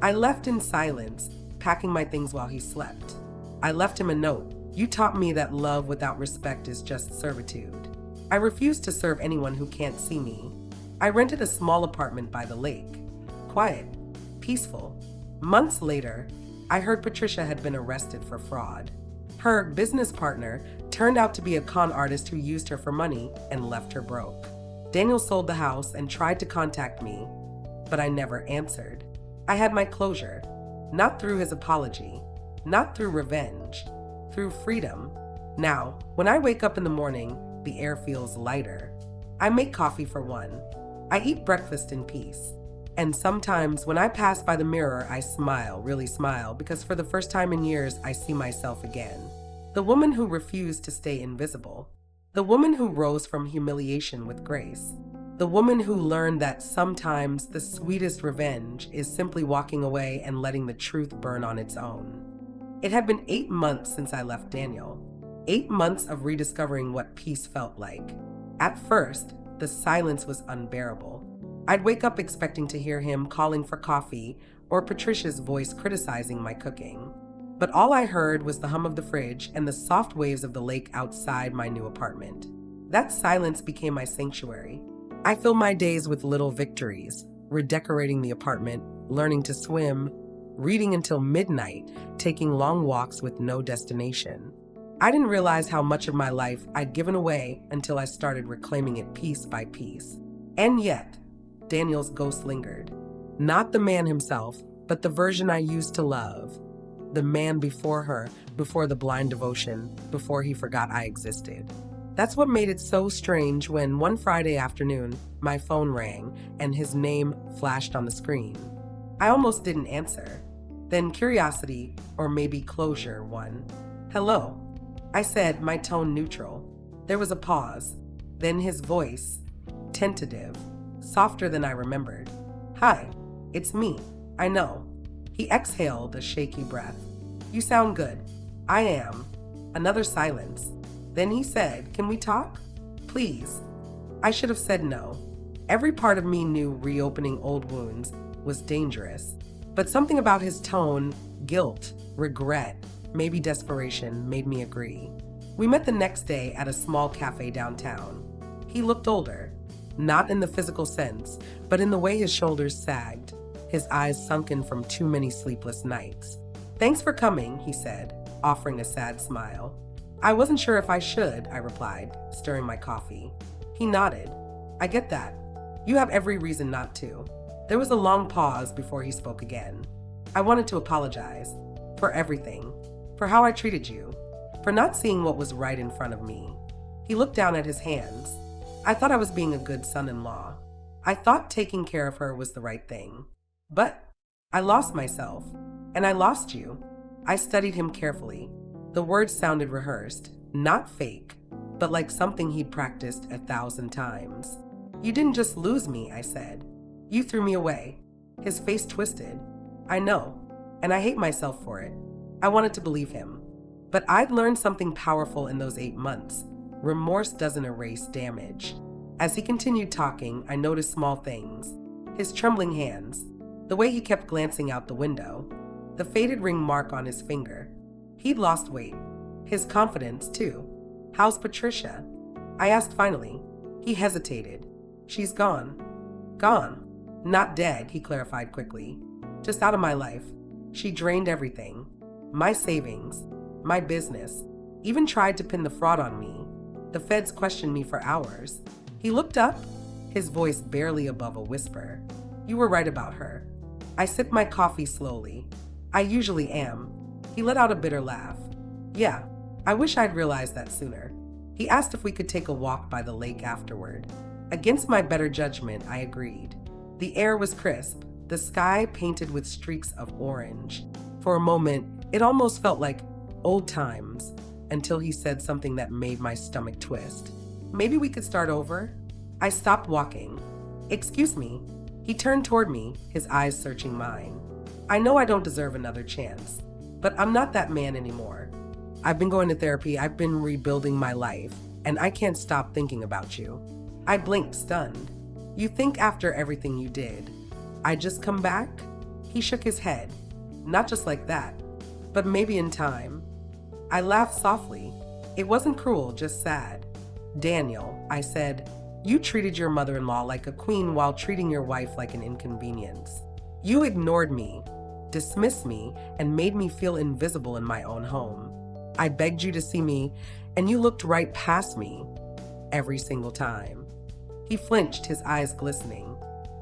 I left in silence, packing my things while he slept. I left him a note. "You taught me that love without respect is just servitude." I refuse to serve anyone who can't see me. I rented a small apartment by the lake. Quiet, peaceful. Months later, I heard Patricia had been arrested for fraud. Her business partner turned out to be a con artist who used her for money and left her broke. Daniel sold the house and tried to contact me, but I never answered. I had my closure, not through his apology, not through revenge, through freedom. Now, when I wake up in the morning, the air feels lighter. I make coffee for one. I eat breakfast in peace. And sometimes when I pass by the mirror, I smile, really smile, because for the first time in years, I see myself again. The woman who refused to stay invisible. The woman who rose from humiliation with grace. The woman who learned that sometimes the sweetest revenge is simply walking away and letting the truth burn on its own. It had been 8 months since I left Daniel. 8 months of rediscovering what peace felt like. At first, the silence was unbearable. I'd wake up expecting to hear him calling for coffee or Patricia's voice criticizing my cooking. But all I heard was the hum of the fridge and the soft waves of the lake outside my new apartment. That silence became my sanctuary. I filled my days with little victories, redecorating the apartment, learning to swim, reading until midnight, taking long walks with no destination. I didn't realize how much of my life I'd given away until I started reclaiming it piece by piece. And yet, Daniel's ghost lingered. Not the man himself, but the version I used to love. The man before her, before the blind devotion, before he forgot I existed. That's what made it so strange when one Friday afternoon, my phone rang and his name flashed on the screen. I almost didn't answer. Then curiosity, or maybe closure, won. "Hello," I said, my tone neutral. There was a pause. Then his voice, tentative, softer than I remembered. "Hi, it's me. I know." He exhaled a shaky breath. "You sound good." "I am." Another silence. Then he said, "Can we talk? Please." I should have said no. Every part of me knew reopening old wounds was dangerous. But something about his tone, guilt, regret, maybe desperation, made me agree. We met the next day at a small cafe downtown. He looked older, not in the physical sense, but in the way his shoulders sagged, his eyes sunken from too many sleepless nights. "Thanks for coming," he said, offering a sad smile. "I wasn't sure if I should," I replied, stirring my coffee. He nodded. "I get that. You have every reason not to." There was a long pause before he spoke again. "I wanted to apologize. For everything. For how I treated you. For not seeing what was right in front of me." He looked down at his hands. "I thought I was being a good son-in-law. I thought taking care of her was the right thing. But I lost myself. And I lost you." I studied him carefully. The words sounded rehearsed, not fake, but like something he'd practiced 1,000 times. "You didn't just lose me," I said. "You threw me away." His face twisted. "I know, and I hate myself for it." I wanted to believe him. But I'd learned something powerful in those 8 months. Remorse doesn't erase damage. As he continued talking, I noticed small things. His trembling hands, the way he kept glancing out the window, the faded ring mark on his finger. He'd lost weight. His confidence, too. "How's Patricia?" I asked finally. He hesitated. "She's gone." "Gone. Not dead," he clarified quickly. "Just out of my life. She drained everything. My savings, my business, even tried to pin the fraud on me. The feds questioned me for hours." He looked up, his voice barely above a whisper. "You were right about her." I sipped my coffee slowly. I usually am. He let out a bitter laugh. "Yeah, I wish I'd realized that sooner." He asked if we could take a walk by the lake afterward. Against my better judgment, I agreed. The air was crisp, the sky painted with streaks of orange. For a moment, it almost felt like old times, until he said something that made my stomach twist. "Maybe we could start over?" I stopped walking. "Excuse me." He turned toward me, his eyes searching mine. "I know I don't deserve another chance, but I'm not that man anymore. I've been going to therapy, I've been rebuilding my life, and I can't stop thinking about you." I blinked, stunned. "You think after everything you did, I'd just come back?" He shook his head. "Not just like that, but maybe in time." I laughed softly. It wasn't cruel, just sad. "Daniel," I said, "you treated your mother-in-law like a queen while treating your wife like an inconvenience. You ignored me, dismissed me, and made me feel invisible in my own home. I begged you to see me, and you looked right past me. Every single time." He flinched, his eyes glistening.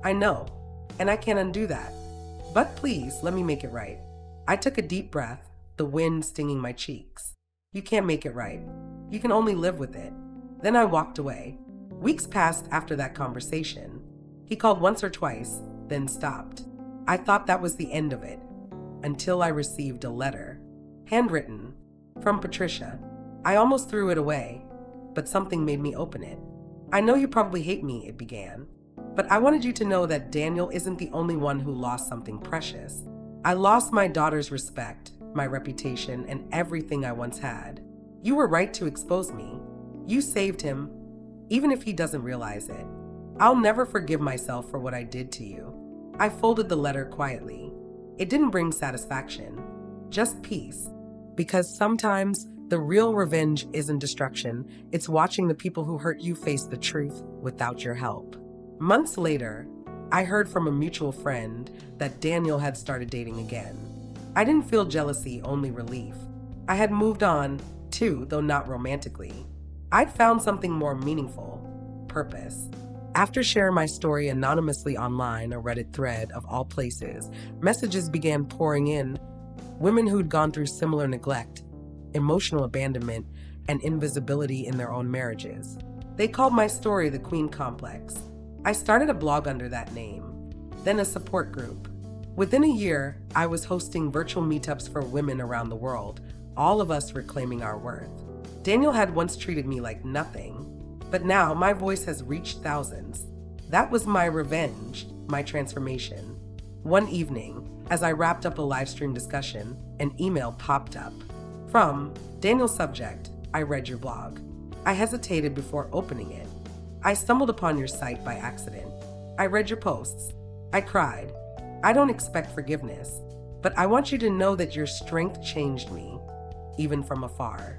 "I know, and I can't undo that. But please, let me make it right." I took a deep breath, the wind stinging my cheeks. "You can't make it right. You can only live with it." Then I walked away. Weeks passed after that conversation. He called once or twice, then stopped. I thought that was the end of it, until I received a letter. Handwritten, from Patricia. I almost threw it away, but something made me open it. "I know you probably hate me," it began, "but I wanted you to know that Daniel isn't the only one who lost something precious. I lost my daughter's respect, my reputation, and everything I once had. You were right to expose me. You saved him, even if he doesn't realize it. I'll never forgive myself for what I did to you." I folded the letter quietly. It didn't bring satisfaction, just peace. Because sometimes the real revenge isn't destruction, it's watching the people who hurt you face the truth without your help. Months later, I heard from a mutual friend that Daniel had started dating again. I didn't feel jealousy, only relief. I had moved on, too, though not romantically. I'd found something more meaningful: purpose. After sharing my story anonymously online, a Reddit thread of all places, messages began pouring in. Women who'd gone through similar neglect, emotional abandonment, and invisibility in their own marriages. They called my story the Queen Complex. I started a blog under that name, then a support group. Within a year, I was hosting virtual meetups for women around the world, all of us reclaiming our worth. Daniel had once treated me like nothing, but now my voice has reached thousands. That was my revenge, my transformation. One evening, as I wrapped up a live stream discussion, an email popped up. From Daniel's subject, "I read your blog." I hesitated before opening it. "I stumbled upon your site by accident. I read your posts." I cried. "I don't expect forgiveness, but I want you to know that your strength changed me, even from afar.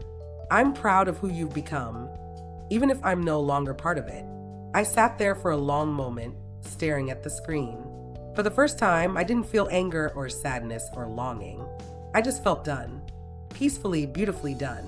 I'm proud of who you've become, even if I'm no longer part of it." I sat there for a long moment, staring at the screen. For the first time, I didn't feel anger or sadness or longing. I just felt done. Peacefully, beautifully done.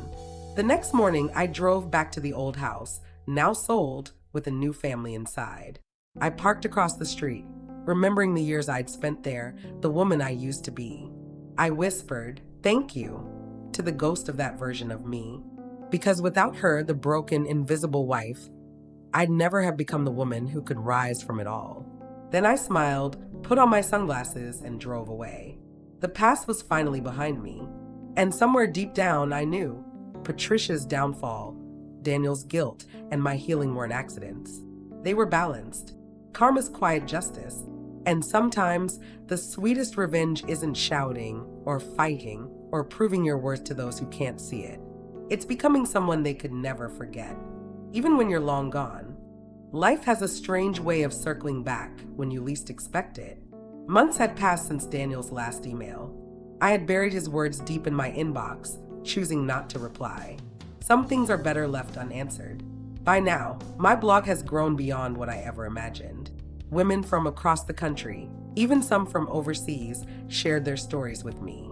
The next morning, I drove back to the old house, now sold, with a new family inside. I parked across the street, remembering the years I'd spent there, the woman I used to be. I whispered, "Thank you," to the ghost of that version of me. Because without her, the broken, invisible wife, I'd never have become the woman who could rise from it all. Then I smiled, put on my sunglasses, and drove away. The past was finally behind me. And somewhere deep down, I knew Patricia's downfall, Daniel's guilt, and my healing weren't accidents. They were balanced. Karma's quiet justice. And sometimes the sweetest revenge isn't shouting or fighting or proving your worth to those who can't see it. It's becoming someone they could never forget, even when you're long gone. Life has a strange way of circling back when you least expect it. Months had passed since Daniel's last email. I had buried his words deep in my inbox, choosing not to reply. Some things are better left unanswered. By now, my blog has grown beyond what I ever imagined. Women from across the country, even some from overseas, shared their stories with me.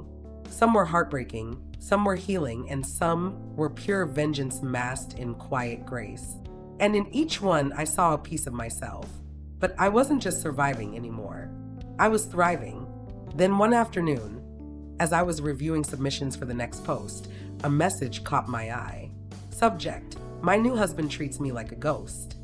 Some were heartbreaking, some were healing, and some were pure vengeance masked in quiet grace. And in each one, I saw a piece of myself. But I wasn't just surviving anymore. I was thriving. Then one afternoon, as I was reviewing submissions for the next post, a message caught my eye. Subject: "My new husband treats me like a ghost."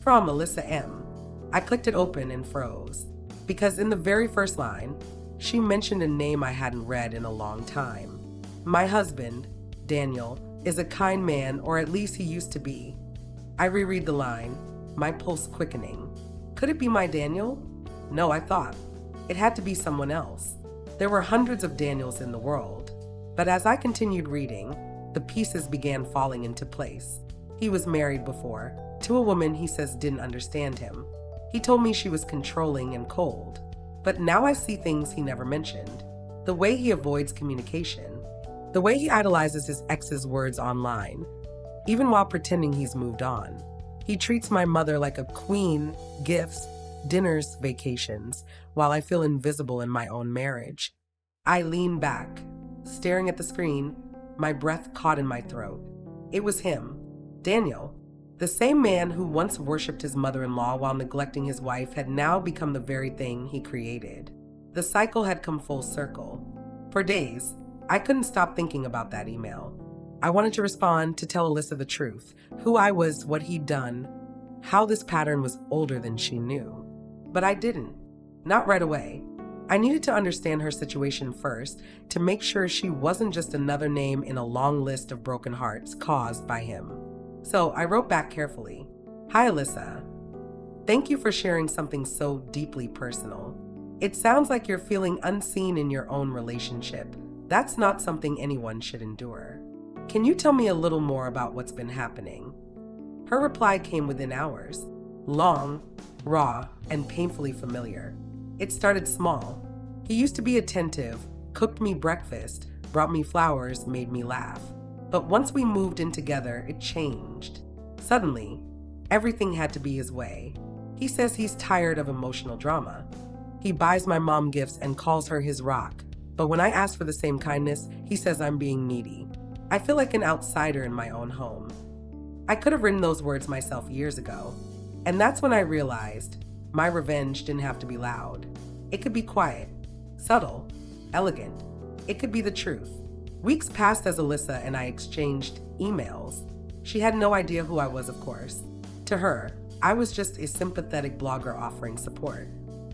From Alyssa M. I clicked it open and froze, because in the very first line, she mentioned a name I hadn't read in a long time. My husband, Daniel, is a kind man, or at least he used to be. I reread the line, my pulse quickening. Could it be my Daniel? No, I thought. It had to be someone else. There were hundreds of Daniels in the world. But as I continued reading, the pieces began falling into place. He was married before, to a woman he says didn't understand him. He told me she was controlling and cold. But now I see things he never mentioned. The way he avoids communication. The way he idolizes his ex's words online, even while pretending he's moved on. He treats my mother like a queen, gifts, dinners, vacations, while I feel invisible in my own marriage. I lean back, staring at the screen, my breath caught in my throat. It was him, Daniel. The same man who once worshipped his mother-in-law while neglecting his wife had now become the very thing he created. The cycle had come full circle. For days, I couldn't stop thinking about that email. I wanted to respond, to tell Alyssa the truth, who I was, what he'd done, how this pattern was older than she knew. But I didn't. Not right away. I needed to understand her situation first to make sure she wasn't just another name in a long list of broken hearts caused by him. So I wrote back carefully. Hi, Alyssa. Thank you for sharing something so deeply personal. It sounds like you're feeling unseen in your own relationship. That's not something anyone should endure. Can you tell me a little more about what's been happening? Her reply came within hours. Long, raw, and painfully familiar. It started small. He used to be attentive, cooked me breakfast, brought me flowers, made me laugh. But once we moved in together, it changed. Suddenly, everything had to be his way. He says he's tired of emotional drama. He buys my mom gifts and calls her his rock. But when I ask for the same kindness, he says I'm being needy. I feel like an outsider in my own home. I could have written those words myself years ago. And that's when I realized my revenge didn't have to be loud. It could be quiet, subtle, elegant. It could be the truth. Weeks passed as Alyssa and I exchanged emails. She had no idea who I was, of course. To her, I was just a sympathetic blogger offering support.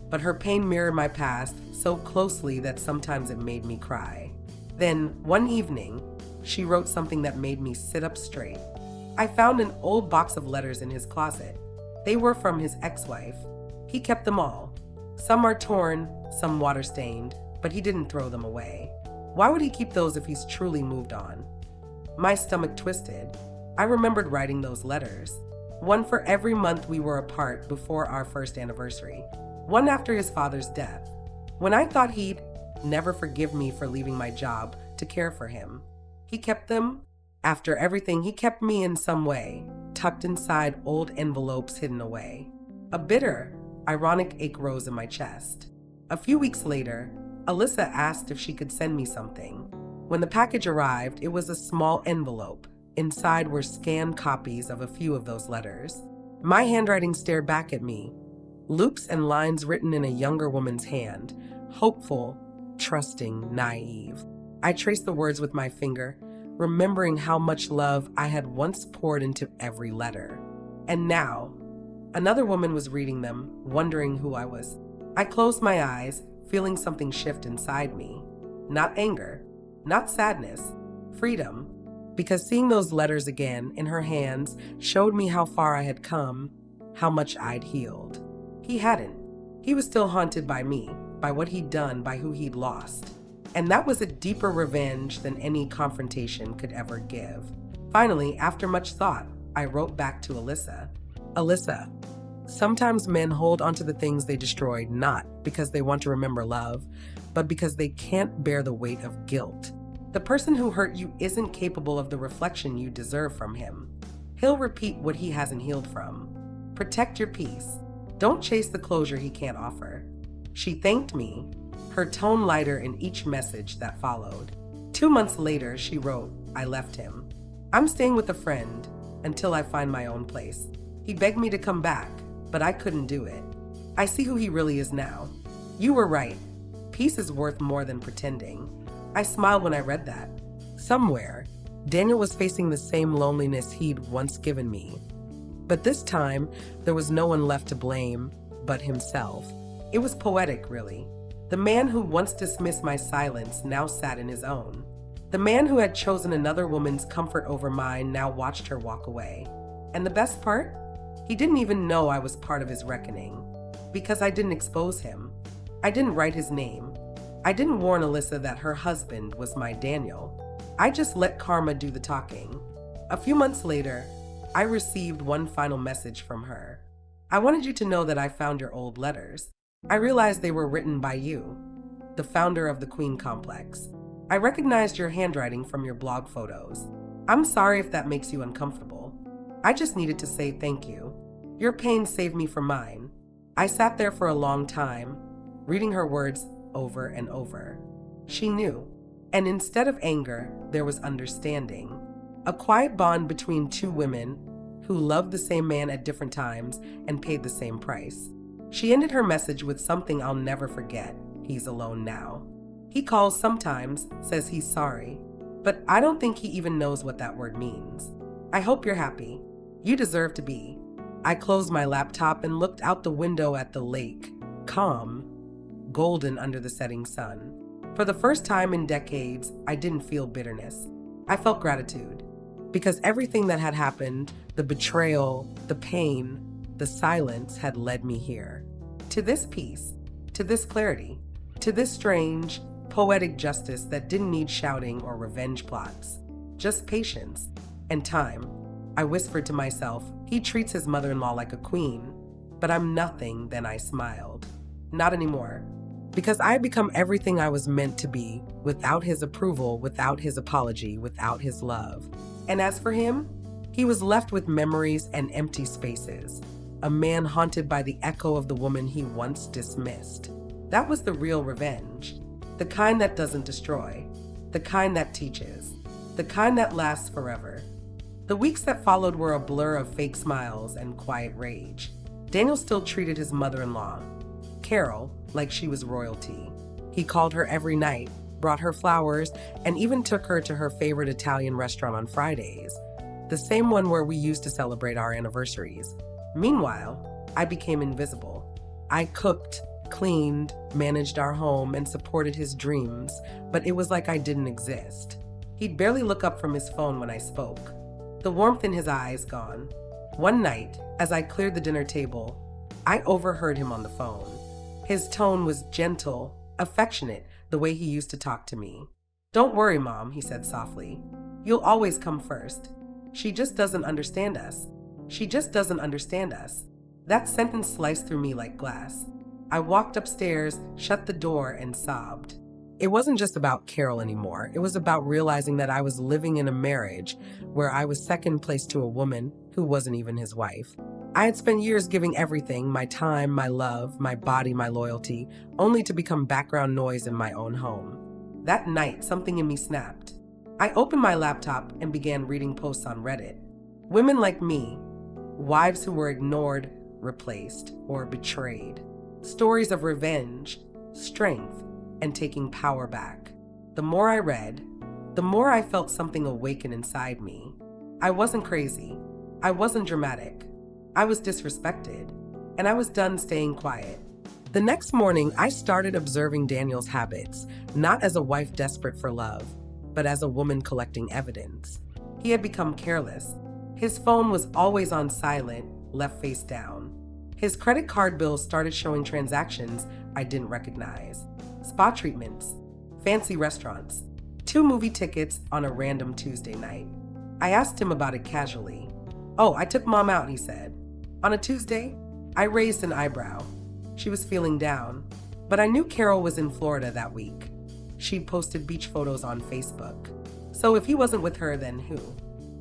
But her pain mirrored my past so closely that sometimes it made me cry. Then, one evening, she wrote something that made me sit up straight. I found an old box of letters in his closet. They were from his ex-wife. He kept them all. Some are torn, some water-stained, but he didn't throw them away. Why would he keep those if he's truly moved on? My stomach twisted. I remembered writing those letters. One for every month we were apart before our first anniversary. One after his father's death. When I thought he'd never forgive me for leaving my job to care for him, he kept them. After everything, he kept me in some way, tucked inside old envelopes hidden away. A bitter, ironic ache rose in my chest. A few weeks later, Alyssa asked if she could send me something. When the package arrived, it was a small envelope. Inside were scanned copies of a few of those letters. My handwriting stared back at me. Loops and lines written in a younger woman's hand. Hopeful, trusting, naive. I traced the words with my finger, remembering how much love I had once poured into every letter. And now, another woman was reading them, wondering who I was. I closed my eyes, feeling something shift inside me. Not anger, not sadness, freedom. Because seeing those letters again in her hands showed me how far I had come, how much I'd healed. He hadn't. He was still haunted by me, by what he'd done, by who he'd lost. And that was a deeper revenge than any confrontation could ever give. Finally, after much thought, I wrote back to Alyssa. Alyssa, sometimes men hold onto the things they destroyed not because they want to remember love, but because they can't bear the weight of guilt. The person who hurt you isn't capable of the reflection you deserve from him. He'll repeat what he hasn't healed from. Protect your peace. Don't chase the closure he can't offer. She thanked me, her tone lighter in each message that followed. 2 months later, she wrote, I left him. I'm staying with a friend until I find my own place. He begged me to come back, but I couldn't do it. I see who he really is now. You were right. Peace is worth more than pretending. I smiled when I read that. Somewhere, Daniel was facing the same loneliness he'd once given me. But this time, there was no one left to blame but himself. It was poetic, really. The man who once dismissed my silence now sat in his own. The man who had chosen another woman's comfort over mine now watched her walk away. And the best part? He didn't even know I was part of his reckoning. Because I didn't expose him. I didn't write his name. I didn't warn Alyssa that her husband was my Daniel. I just let karma do the talking. A few months later, I received one final message from her. I wanted you to know that I found your old letters. I realized they were written by you, the founder of the Queen Complex. I recognized your handwriting from your blog photos. I'm sorry if that makes you uncomfortable. I just needed to say thank you. Your pain saved me from mine. I sat there for a long time, reading her words over and over. She knew, and instead of anger, there was understanding. A quiet bond between two women who loved the same man at different times and paid the same price. She ended her message with something I'll never forget. He's alone now. He calls sometimes, says he's sorry, but I don't think he even knows what that word means. I hope you're happy. You deserve to be. I closed my laptop and looked out the window at the lake, calm, golden under the setting sun. For the first time in decades, I didn't feel bitterness. I felt gratitude. because everything that had happened, the betrayal, the pain, the silence had led me here. To this peace, to this clarity, to this strange, poetic justice that didn't need shouting or revenge plots, just patience and time. I whispered to myself, he treats his mother-in-law like a queen, but I'm nothing. Then I smiled. Not anymore. Because I had become everything I was meant to be, without his approval, without his apology, without his love. And as for him, he was left with memories and empty spaces, a man haunted by the echo of the woman he once dismissed. That was the real revenge, the kind that doesn't destroy, the kind that teaches, the kind that lasts forever. The weeks that followed were a blur of fake smiles and quiet rage. Daniel still treated his mother-in-law, Carol, like she was royalty. He called her every night, brought her flowers, and even took her to her favorite Italian restaurant on Fridays, the same one where we used to celebrate our anniversaries. Meanwhile, I became invisible. I cooked, cleaned, managed our home, and supported his dreams, but it was like I didn't exist. He'd barely look up from his phone when I spoke, the warmth in his eyes gone. One night, as I cleared the dinner table, I overheard him on the phone. His tone was gentle, affectionate, the way he used to talk to me. "Don't worry, Mom," he said softly. "You'll always come first. She just doesn't understand us. She just doesn't understand us." That sentence sliced through me like glass. I walked upstairs, shut the door, and sobbed. It wasn't just about Carol anymore. It was about realizing that I was living in a marriage where I was second place to a woman who wasn't even his wife. I had spent years giving everything, my time, my love, my body, my loyalty, only to become background noise in my own home. That night, something in me snapped. I opened my laptop and began reading posts on Reddit. Women like me, wives who were ignored, replaced, or betrayed. Stories of revenge, strength, and taking power back. The more I read, the more I felt something awaken inside me. I wasn't crazy. I wasn't dramatic. I was disrespected, and I was done staying quiet. The next morning, I started observing Daniel's habits, not as a wife desperate for love, but as a woman collecting evidence. He had become careless. His phone was always on silent, left face down. His credit card bills started showing transactions I didn't recognize. Spa treatments, fancy restaurants, 2 movie tickets on a random Tuesday night. I asked him about it casually. "Oh, I took Mom out," he said. On a Tuesday, I raised an eyebrow. She was feeling down, but I knew Carol was in Florida that week. She'd posted beach photos on Facebook. So if he wasn't with her, then who?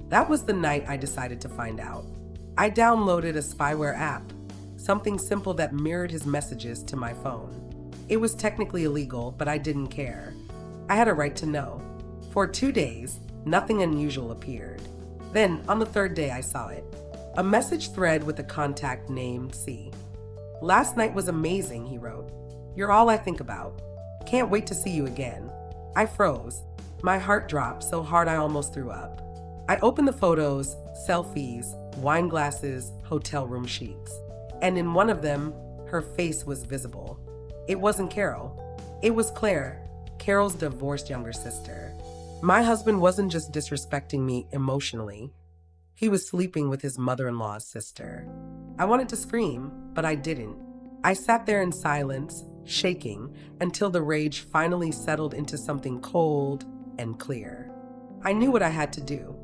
That was the night I decided to find out. I downloaded a spyware app, something simple that mirrored his messages to my phone. It was technically illegal, but I didn't care. I had a right to know. For 2 days, nothing unusual appeared. Then, on the 3rd day, I saw it. A message thread with a contact named C. "Last night was amazing," he wrote. "You're all I think about. Can't wait to see you again." I froze. My heart dropped so hard I almost threw up. I opened the photos, selfies, wine glasses, hotel room sheets. And in one of them, her face was visible. It wasn't Carol. It was Claire, Carol's divorced younger sister. My husband wasn't just disrespecting me emotionally. He was sleeping with his mother-in-law's sister. I wanted to scream, but I didn't. I sat there in silence, shaking, until the rage finally settled into something cold and clear. I knew what I had to do.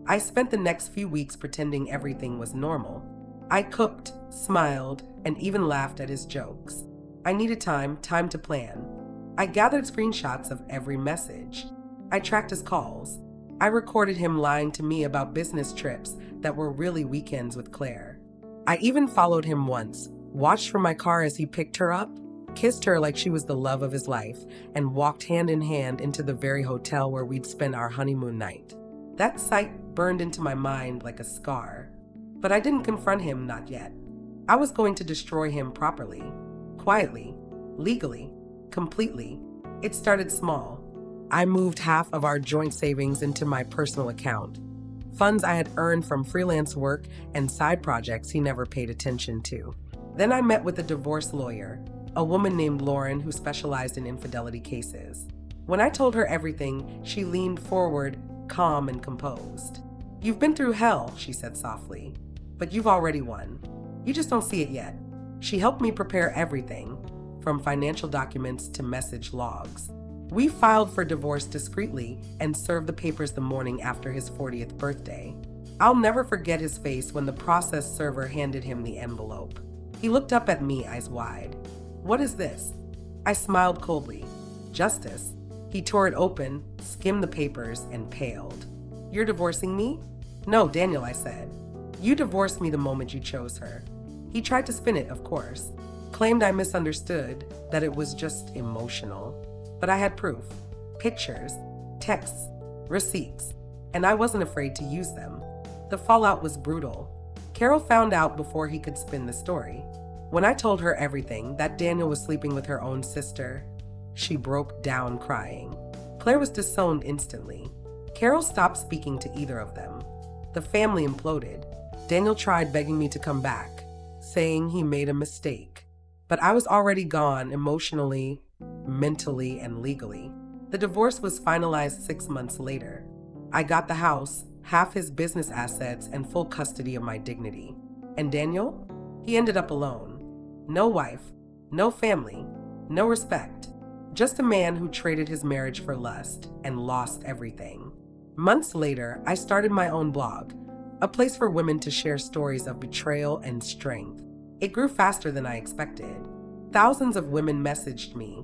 I spent the next few weeks pretending everything was normal. I cooked, smiled, and even laughed at his jokes. I needed time to plan. I gathered screenshots of every message. I tracked his calls. I recorded him lying to me about business trips that were really weekends with Claire. I even followed him once, watched from my car as he picked her up, kissed her like she was the love of his life, and walked hand in hand into the very hotel where we'd spend our honeymoon night. That sight burned into my mind like a scar. But I didn't confront him, not yet. I was going to destroy him properly, quietly, legally, completely. It started small. I moved half of our joint savings into my personal account, funds I had earned from freelance work and side projects he never paid attention to. Then I met with a divorce lawyer, a woman named Lauren who specialized in infidelity cases. When I told her everything, she leaned forward, calm and composed. You've been through hell, she said softly, but you've already won. You just don't see it yet. She helped me prepare everything, from financial documents to message logs. We filed for divorce discreetly and served the papers the morning after his 40th birthday. I'll never forget his face when the process server handed him the envelope. He looked up at me, eyes wide. What is this? I smiled coldly. Justice. He tore it open, skimmed the papers, and paled. You're divorcing me? No, Daniel, I said. You divorced me the moment you chose her. He tried to spin it, of course. Claimed I misunderstood, that it was just emotional. But I had proof. Pictures, texts, receipts, and I wasn't afraid to use them. The fallout was brutal. Carol found out before he could spin the story. When I told her everything, that Daniel was sleeping with her own sister, she broke down crying. Claire was disowned instantly. Carol stopped speaking to either of them. The family imploded. Daniel tried begging me to come back, saying he made a mistake. But I was already gone emotionally, mentally, and legally. The divorce was finalized 6 months later. I got the house, half his business assets, and full custody of my dignity. And Daniel? He ended up alone. No wife, no family, no respect. Just a man who traded his marriage for lust and lost everything. Months later, I started my own blog, a place for women to share stories of betrayal and strength. It grew faster than I expected. Thousands of women messaged me,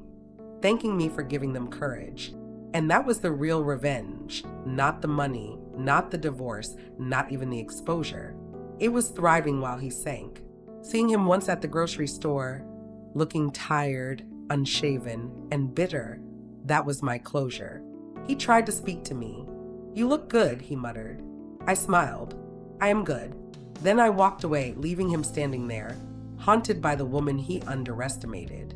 thanking me for giving them courage. And that was the real revenge, not the money, not the divorce, not even the exposure. It was thriving while he sank. Seeing him once at the grocery store, looking tired, unshaven, and bitter, that was my closure. He tried to speak to me. You look good, he muttered. I smiled. I am good. Then I walked away, leaving him standing there, haunted by the woman he underestimated.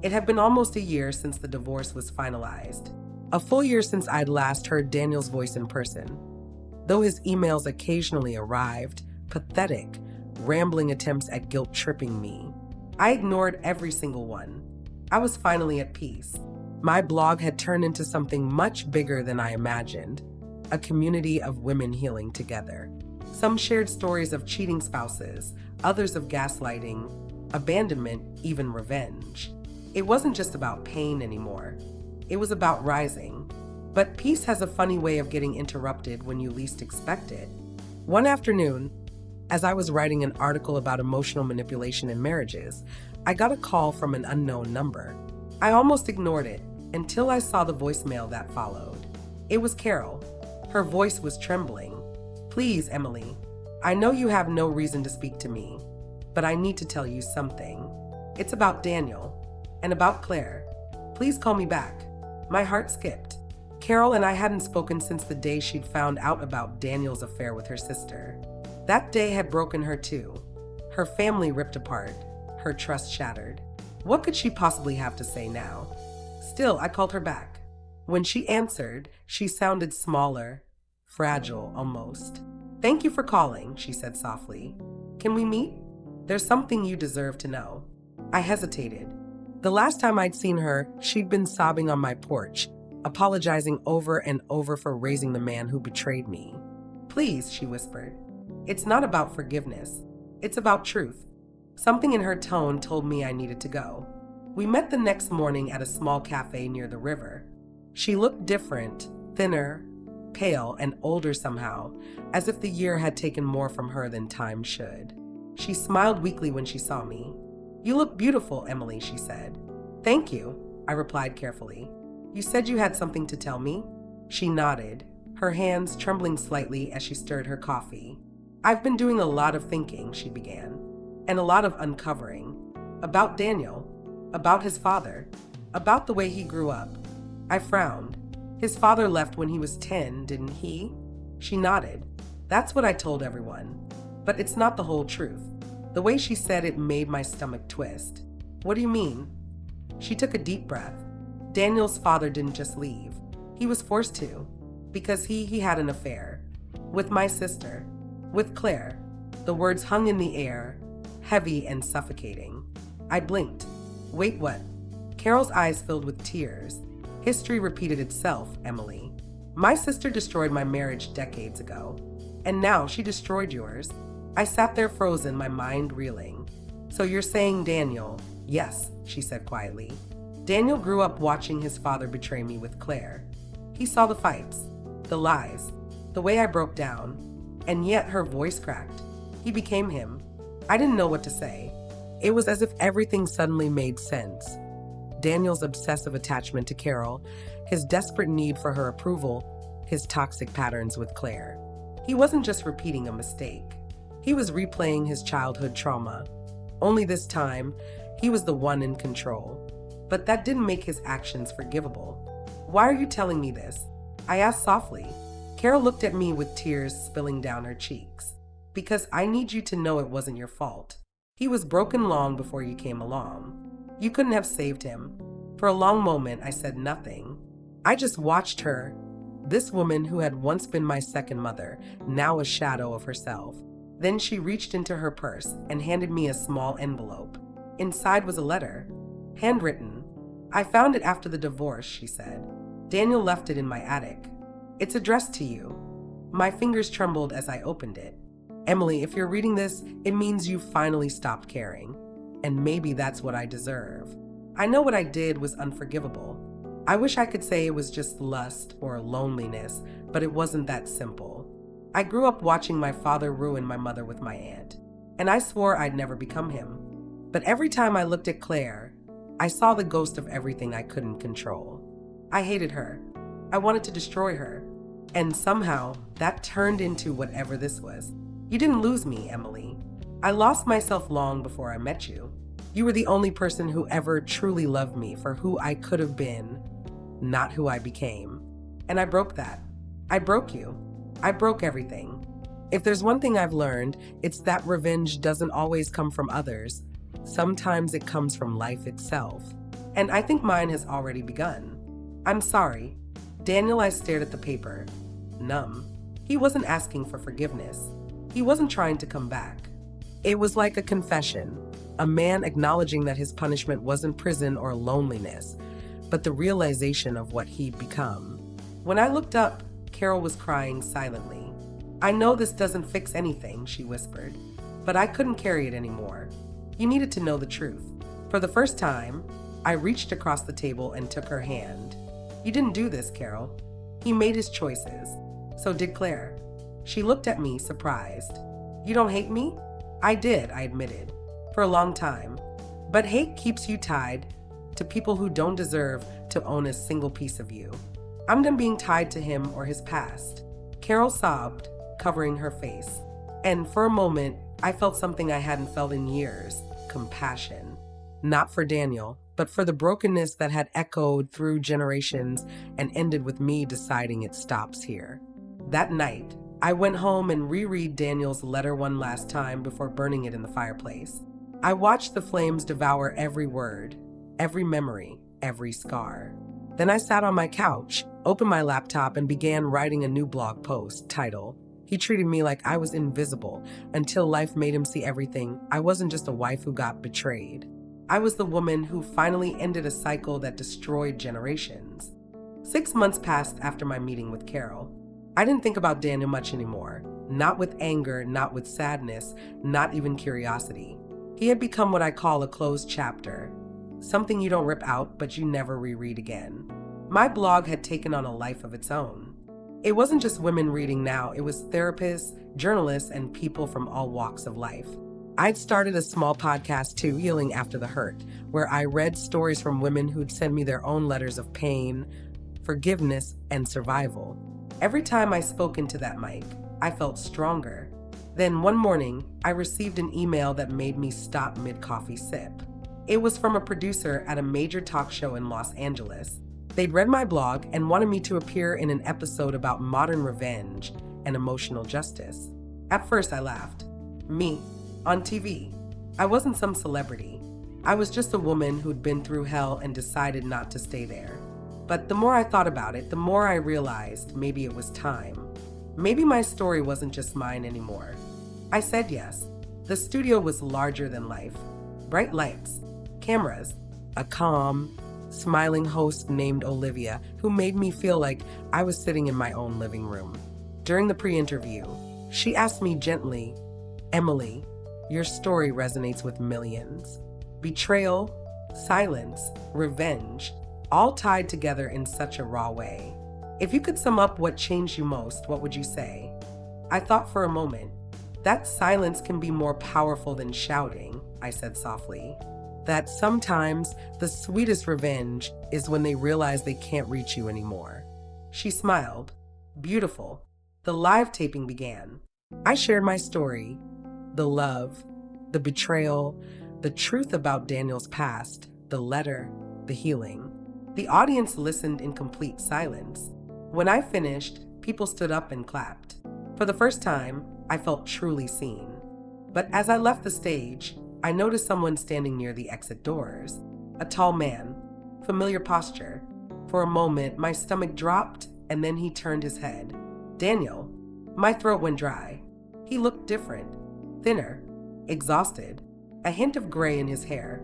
It had been almost a year since the divorce was finalized. A full year since I'd last heard Daniel's voice in person. Though his emails occasionally arrived, pathetic, rambling attempts at guilt-tripping me, I ignored every single one. I was finally at peace. My blog had turned into something much bigger than I imagined, a community of women healing together. Some shared stories of cheating spouses, others of gaslighting, abandonment, even revenge. It wasn't just about pain anymore. It was about rising. But peace has a funny way of getting interrupted when you least expect it. One afternoon, as I was writing an article about emotional manipulation in marriages, I got a call from an unknown number. I almost ignored it until I saw the voicemail that followed. It was Carol. Her voice was trembling. Please, Emily, I know you have no reason to speak to me, but I need to tell you something. It's about Daniel and about Claire. Please call me back. My heart skipped. Carol and I hadn't spoken since the day she'd found out about Daniel's affair with her sister. That day had broken her too. Her family ripped apart, her trust shattered. What could she possibly have to say now? Still, I called her back. When she answered, she sounded smaller, fragile almost. Thank you for calling, she said softly. Can we meet? There's something you deserve to know. I hesitated. The last time I'd seen her, she'd been sobbing on my porch, apologizing over and over for raising the man who betrayed me. Please, she whispered. It's not about forgiveness. It's about truth. Something in her tone told me I needed to go. We met the next morning at a small cafe near the river. She looked different, thinner, pale, and older somehow, as if the year had taken more from her than time should. She smiled weakly when she saw me. You look beautiful, Emily, she said. Thank you, I replied carefully. You said you had something to tell me? She nodded, her hands trembling slightly as she stirred her coffee. I've been doing a lot of thinking, she began, and a lot of uncovering. About Daniel, about his father, about the way he grew up. I frowned. His father left when he was 10, didn't he? She nodded. That's what I told everyone. But it's not the whole truth. The way she said it made my stomach twist. What do you mean? She took a deep breath. Daniel's father didn't just leave. He was forced to, because he had an affair. With my sister. With Claire. The words hung in the air, heavy and suffocating. I blinked. Wait, what? Carol's eyes filled with tears. History repeated itself, Emily. My sister destroyed my marriage decades ago. And now she destroyed yours. I sat there frozen, my mind reeling. So you're saying Daniel? Yes, she said quietly. Daniel grew up watching his father betray me with Claire. He saw the fights, the lies, the way I broke down, and yet her voice cracked. He became him. I didn't know what to say. It was as if everything suddenly made sense. Daniel's obsessive attachment to Carol, his desperate need for her approval, his toxic patterns with Claire. He wasn't just repeating a mistake. He was replaying his childhood trauma. Only this time, he was the one in control. But that didn't make his actions forgivable. Why are you telling me this? I asked softly. Carol looked at me with tears spilling down her cheeks. Because I need you to know it wasn't your fault. He was broken long before you came along. You couldn't have saved him. For a long moment, I said nothing. I just watched her, this woman who had once been my second mother, now a shadow of herself. Then she reached into her purse and handed me a small envelope. Inside was a letter, handwritten. I found it after the divorce, she said. Daniel left it in my attic. It's addressed to you. My fingers trembled as I opened it. Emily, if you're reading this, it means you finally stopped caring. And maybe that's what I deserve. I know what I did was unforgivable. I wish I could say it was just lust or loneliness, but it wasn't that simple. I grew up watching my father ruin my mother with my aunt, and I swore I'd never become him. But every time I looked at Claire, I saw the ghost of everything I couldn't control. I hated her. I wanted to destroy her. And somehow, that turned into whatever this was. You didn't lose me, Emily. I lost myself long before I met you. You were the only person who ever truly loved me for who I could have been, not who I became. And I broke that. I broke you. I broke everything. If there's one thing I've learned, it's that revenge doesn't always come from others. Sometimes it comes from life itself. And I think mine has already begun. I'm sorry. Daniel, I stared at the paper, numb. He wasn't asking for forgiveness. He wasn't trying to come back. It was like a confession, a man acknowledging that his punishment wasn't prison or loneliness, but the realization of what he'd become. When I looked up, Carol was crying silently. I know this doesn't fix anything, she whispered, but I couldn't carry it anymore. You needed to know the truth. For the first time, I reached across the table and took her hand. You didn't do this, Carol. He made his choices. So did Claire. She looked at me, surprised. You don't hate me? I did, I admitted, for a long time. But hate keeps you tied to people who don't deserve to own a single piece of you. I'm done being tied to him or his past. Carol sobbed, covering her face. And for a moment, I felt something I hadn't felt in years, compassion. Not for Daniel, but for the brokenness that had echoed through generations and ended with me deciding it stops here. That night, I went home and reread Daniel's letter one last time before burning it in the fireplace. I watched the flames devour every word, every memory, every scar. Then I sat on my couch, opened my laptop, and began writing a new blog post titled, "He treated me like I was invisible until life made him see everything. I wasn't just a wife who got betrayed. I was the woman who finally ended a cycle that destroyed generations." 6 months passed after my meeting with Carol. I didn't think about Daniel much anymore. Not with anger, not with sadness, not even curiosity. He had become what I call a closed chapter. Something you don't rip out, but you never reread again. My blog had taken on a life of its own. It wasn't just women reading now, it was therapists, journalists, and people from all walks of life. I'd started a small podcast too, Healing After the Hurt, where I read stories from women who'd send me their own letters of pain, forgiveness, and survival. Every time I spoke into that mic, I felt stronger. Then one morning, I received an email that made me stop mid-coffee sip. It was from a producer at a major talk show in Los Angeles. They'd read my blog and wanted me to appear in an episode about modern revenge and emotional justice. At first, I laughed. Me, on TV. I wasn't some celebrity. I was just a woman who'd been through hell and decided not to stay there. But the more I thought about it, the more I realized maybe it was time. Maybe my story wasn't just mine anymore. I said yes. The studio was larger than life. Bright lights, cameras, a calm, smiling host named Olivia who made me feel like I was sitting in my own living room. During the pre-interview, She asked me gently, "Emily, your story resonates with millions. Betrayal, silence, revenge, all tied together in such a raw way. If you could sum up what changed you most, what would you say?" I thought for a moment. "That silence can be more powerful than shouting," I said softly. "That sometimes the sweetest revenge is when they realize they can't reach you anymore." She smiled. Beautiful. The live taping began. I shared my story, the love, the betrayal, the truth about Daniel's past, the letter, the healing. The audience listened in complete silence. When I finished, people stood up and clapped. For the first time, I felt truly seen. But as I left the stage, I noticed someone standing near the exit doors. A tall man, familiar posture. For a moment, my stomach dropped, and then he turned his head. "Daniel." My throat went dry. He looked different, thinner, exhausted, a hint of gray in his hair.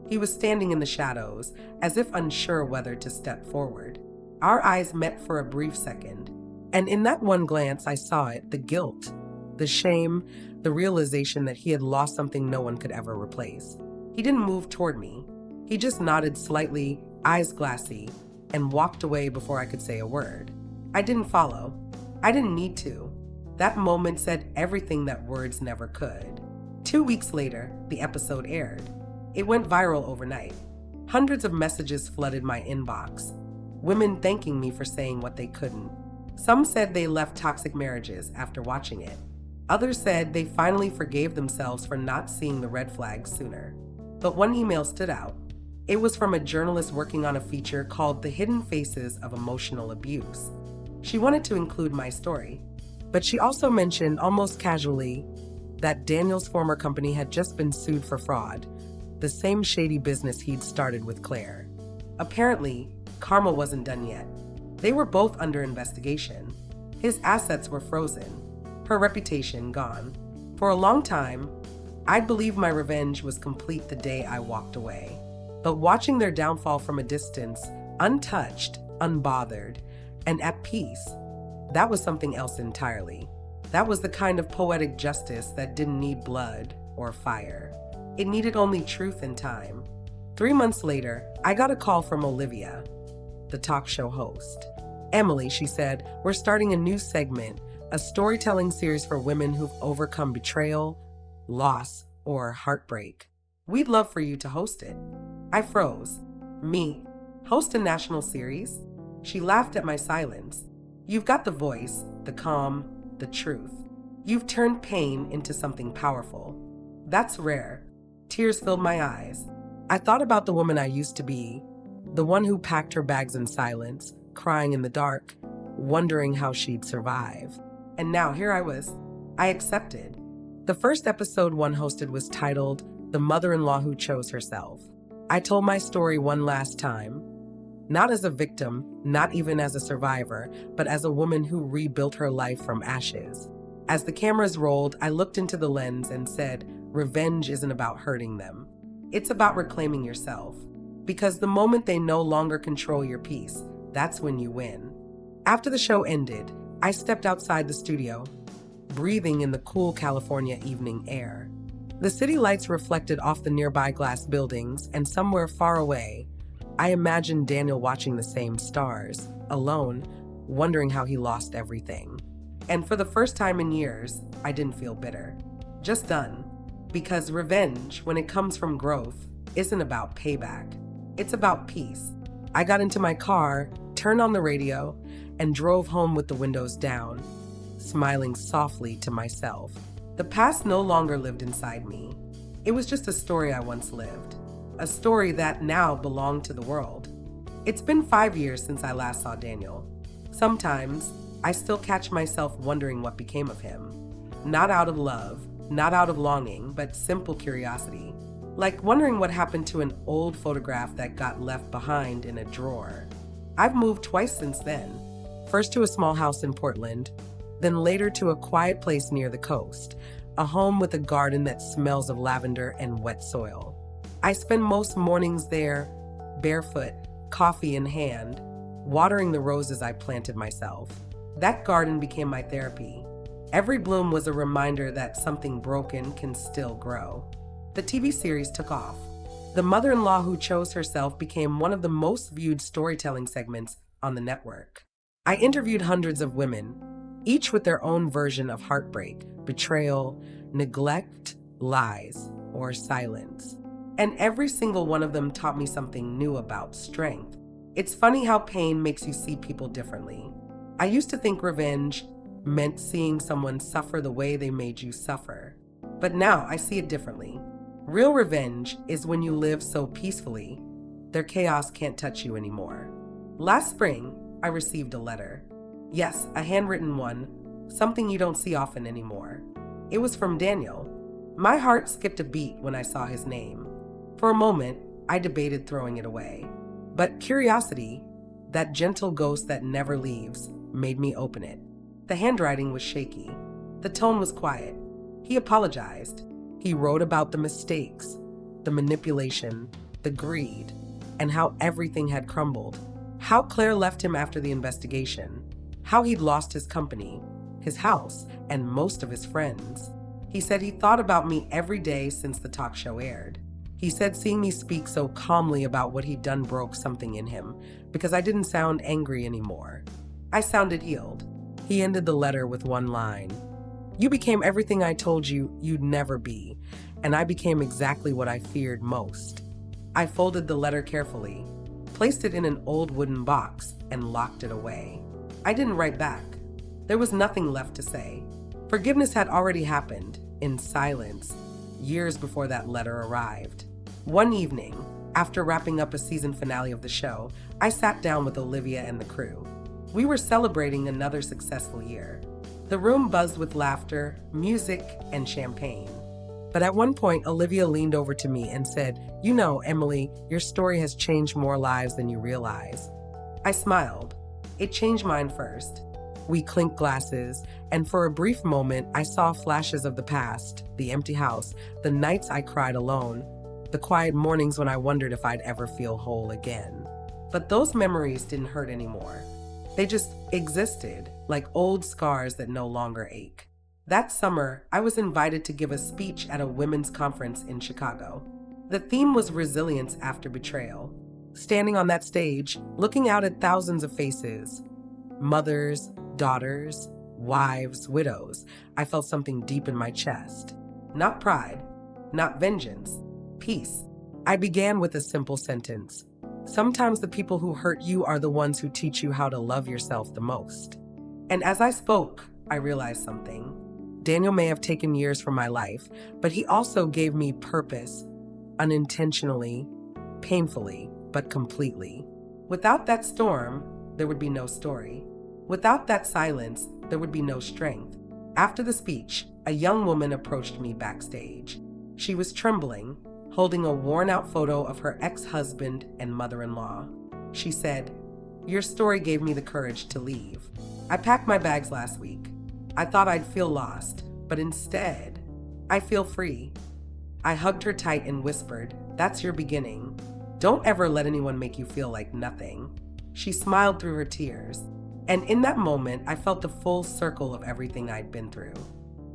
He was standing in the shadows, as if unsure whether to step forward. Our eyes met for a brief second, and in that one glance I saw it, the guilt, the shame, the realization that he had lost something no one could ever replace. He didn't move toward me. He just nodded slightly, eyes glassy, and walked away before I could say a word. I didn't follow. I didn't need to. That moment said everything that words never could. 2 weeks later, the episode aired. It went viral overnight. Hundreds of messages flooded my inbox. Women thanking me for saying what they couldn't. Some said they left toxic marriages after watching it. Others said they finally forgave themselves for not seeing the red flags sooner. But one email stood out. It was from a journalist working on a feature called The Hidden Faces of Emotional Abuse. She wanted to include my story, but she also mentioned almost casually that Daniel's former company had just been sued for fraud, the same shady business he'd started with Claire. Apparently, karma wasn't done yet. They were both under investigation. His assets were frozen, her reputation gone. For a long time, I'd believed my revenge was complete the day I walked away. But watching their downfall from a distance, untouched, unbothered, and at peace, that was something else entirely. That was the kind of poetic justice that didn't need blood or fire. It needed only truth and time. 3 months later, I got a call from Olivia, the talk show host. "Emily," she said, "we're starting a new segment, a storytelling series for women who've overcome betrayal, loss, or heartbreak. We'd love for you to host it." I froze. "Me? Host a national series?" She laughed at my silence. "You've got the voice, the calm, the truth. You've turned pain into something powerful. That's rare." Tears filled my eyes. I thought about the woman I used to be, the one who packed her bags in silence, crying in the dark, wondering how she'd survive. And now here I was. I accepted. The first episode one hosted was titled "The Mother-in-Law Who Chose Herself." I told my story one last time, not as a victim, not even as a survivor, but as a woman who rebuilt her life from ashes. As the cameras rolled, I looked into the lens and said, revenge isn't about hurting them. It's about reclaiming yourself. Because the moment they no longer control your peace, that's when you win. After the show ended, I stepped outside the studio, breathing in the cool California evening air. The city lights reflected off the nearby glass buildings, and somewhere far away, I imagined Daniel watching the same stars, alone, wondering how he lost everything. And for the first time in years, I didn't feel bitter. Just done. Because revenge, when it comes from growth, isn't about payback. It's about peace. I got into my car, turned on the radio, and drove home with the windows down, smiling softly to myself. The past no longer lived inside me. It was just a story I once lived. A story that now belonged to the world. It's been 5 years since I last saw Daniel. Sometimes, I still catch myself wondering what became of him. Not out of love, not out of longing, but simple curiosity. Like wondering what happened to an old photograph that got left behind in a drawer. I've moved twice since then. First to a small house in Portland, then later to a quiet place near the coast, a home with a garden that smells of lavender and wet soil. I spend most mornings there, barefoot, coffee in hand, watering the roses I planted myself. That garden became my therapy. Every bloom was a reminder that something broken can still grow. The TV series took off. The mother-in-law who chose herself became one of the most viewed storytelling segments on the network. I interviewed hundreds of women, each with their own version of heartbreak, betrayal, neglect, lies, or silence. And every single one of them taught me something new about strength. It's funny how pain makes you see people differently. I used to think revenge meant seeing someone suffer the way they made you suffer. But now I see it differently. Real revenge is when you live so peacefully, their chaos can't touch you anymore. Last spring, I received a letter. Yes, a handwritten one, something you don't see often anymore. It was from Daniel. My heart skipped a beat when I saw his name. For a moment, I debated throwing it away. But curiosity, that gentle ghost that never leaves, made me open it. The handwriting was shaky. The tone was quiet. He apologized. He wrote about the mistakes, the manipulation, the greed, and how everything had crumbled. How Claire left him after the investigation. How he'd lost his company, his house, and most of his friends. He said he thought about me every day since the talk show aired. He said seeing me speak so calmly about what he'd done broke something in him, because I didn't sound angry anymore. I sounded healed. He ended the letter with one line. "You became everything I told you you'd never be, and I became exactly what I feared most." I folded the letter carefully, placed it in an old wooden box, and locked it away. I didn't write back. There was nothing left to say. Forgiveness had already happened, in silence, years before that letter arrived. One evening, after wrapping up a season finale of the show, I sat down with Olivia and the crew. We were celebrating another successful year. The room buzzed with laughter, music, and champagne. But at one point, Olivia leaned over to me and said, "You know, Emily, your story has changed more lives than you realize." I smiled. It changed mine first. We clinked glasses, and for a brief moment, I saw flashes of the past, the empty house, the nights I cried alone, the quiet mornings when I wondered if I'd ever feel whole again. But those memories didn't hurt anymore. They just existed, like old scars that no longer ache. That summer, I was invited to give a speech at a women's conference in Chicago. The theme was resilience after betrayal. Standing on that stage, looking out at thousands of faces, mothers, daughters, wives, widows, I felt something deep in my chest. Not pride, not vengeance, peace. I began with a simple sentence. Sometimes the people who hurt you are the ones who teach you how to love yourself the most. And as I spoke, I realized something. Daniel may have taken years from my life, but he also gave me purpose, unintentionally, painfully, but completely. Without that storm, there would be no story. Without that silence, there would be no strength. After the speech, a young woman approached me backstage. She was trembling, holding a worn-out photo of her ex-husband and mother-in-law. She said, "Your story gave me the courage to leave. I packed my bags last week. I thought I'd feel lost, but instead, I feel free." I hugged her tight and whispered, "That's your beginning. Don't ever let anyone make you feel like nothing." She smiled through her tears, and in that moment, I felt the full circle of everything I'd been through.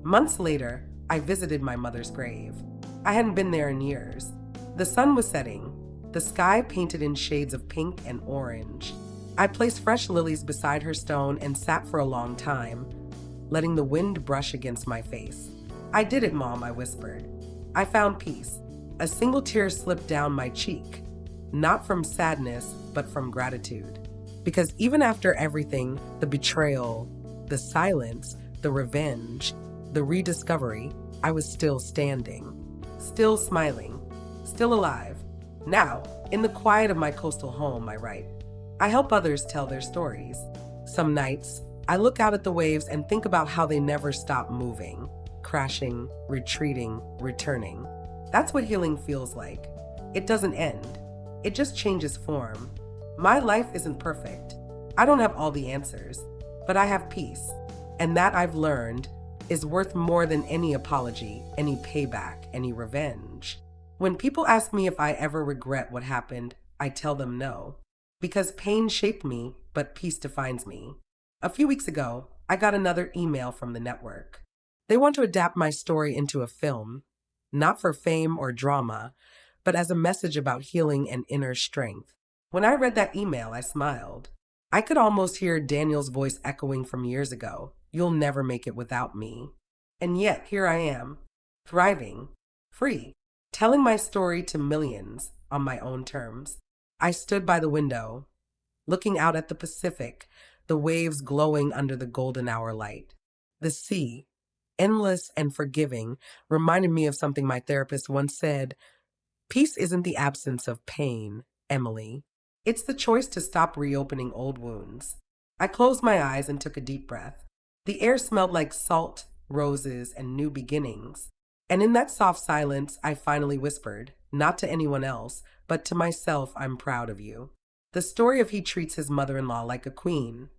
Months later, I visited my mother's grave. I hadn't been there in years. The sun was setting, the sky painted in shades of pink and orange. I placed fresh lilies beside her stone and sat for a long time, letting the wind brush against my face. "I did it, Mom," I whispered. I found peace. A single tear slipped down my cheek, not from sadness, but from gratitude. Because even after everything, the betrayal, the silence, the revenge, the rediscovery, I was still standing, still smiling, still alive. Now, in the quiet of my coastal home, I write. I help others tell their stories. Some nights, I look out at the waves and think about how they never stop moving, crashing, retreating, returning. That's what healing feels like. It doesn't end. It just changes form. My life isn't perfect. I don't have all the answers, but I have peace. And that I've learned is worth more than any apology, any payback, any revenge. When people ask me if I ever regret what happened, I tell them no. Because pain shaped me, but peace defines me. A few weeks ago, I got another email from the network. They want to adapt my story into a film, not for fame or drama, but as a message about healing and inner strength. When I read that email, I smiled. I could almost hear Daniel's voice echoing from years ago. You'll never make it without me. And yet, here I am, thriving, free, telling my story to millions on my own terms. I stood by the window, looking out at the Pacific, the waves glowing under the golden hour light. The sea, endless and forgiving, reminded me of something my therapist once said: peace isn't the absence of pain, Emily. It's the choice to stop reopening old wounds. I closed my eyes and took a deep breath. The air smelled like salt, roses, and new beginnings. And in that soft silence, I finally whispered, not to anyone else, but to myself, I'm proud of you. The story of he treats his mother-in-law like a queen,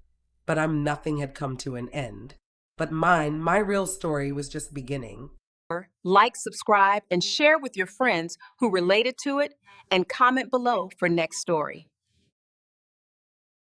but I'm nothing had come to an end. But mine, my real story was just beginning. Like, subscribe, and share with your friends who related to it, and comment below for next story.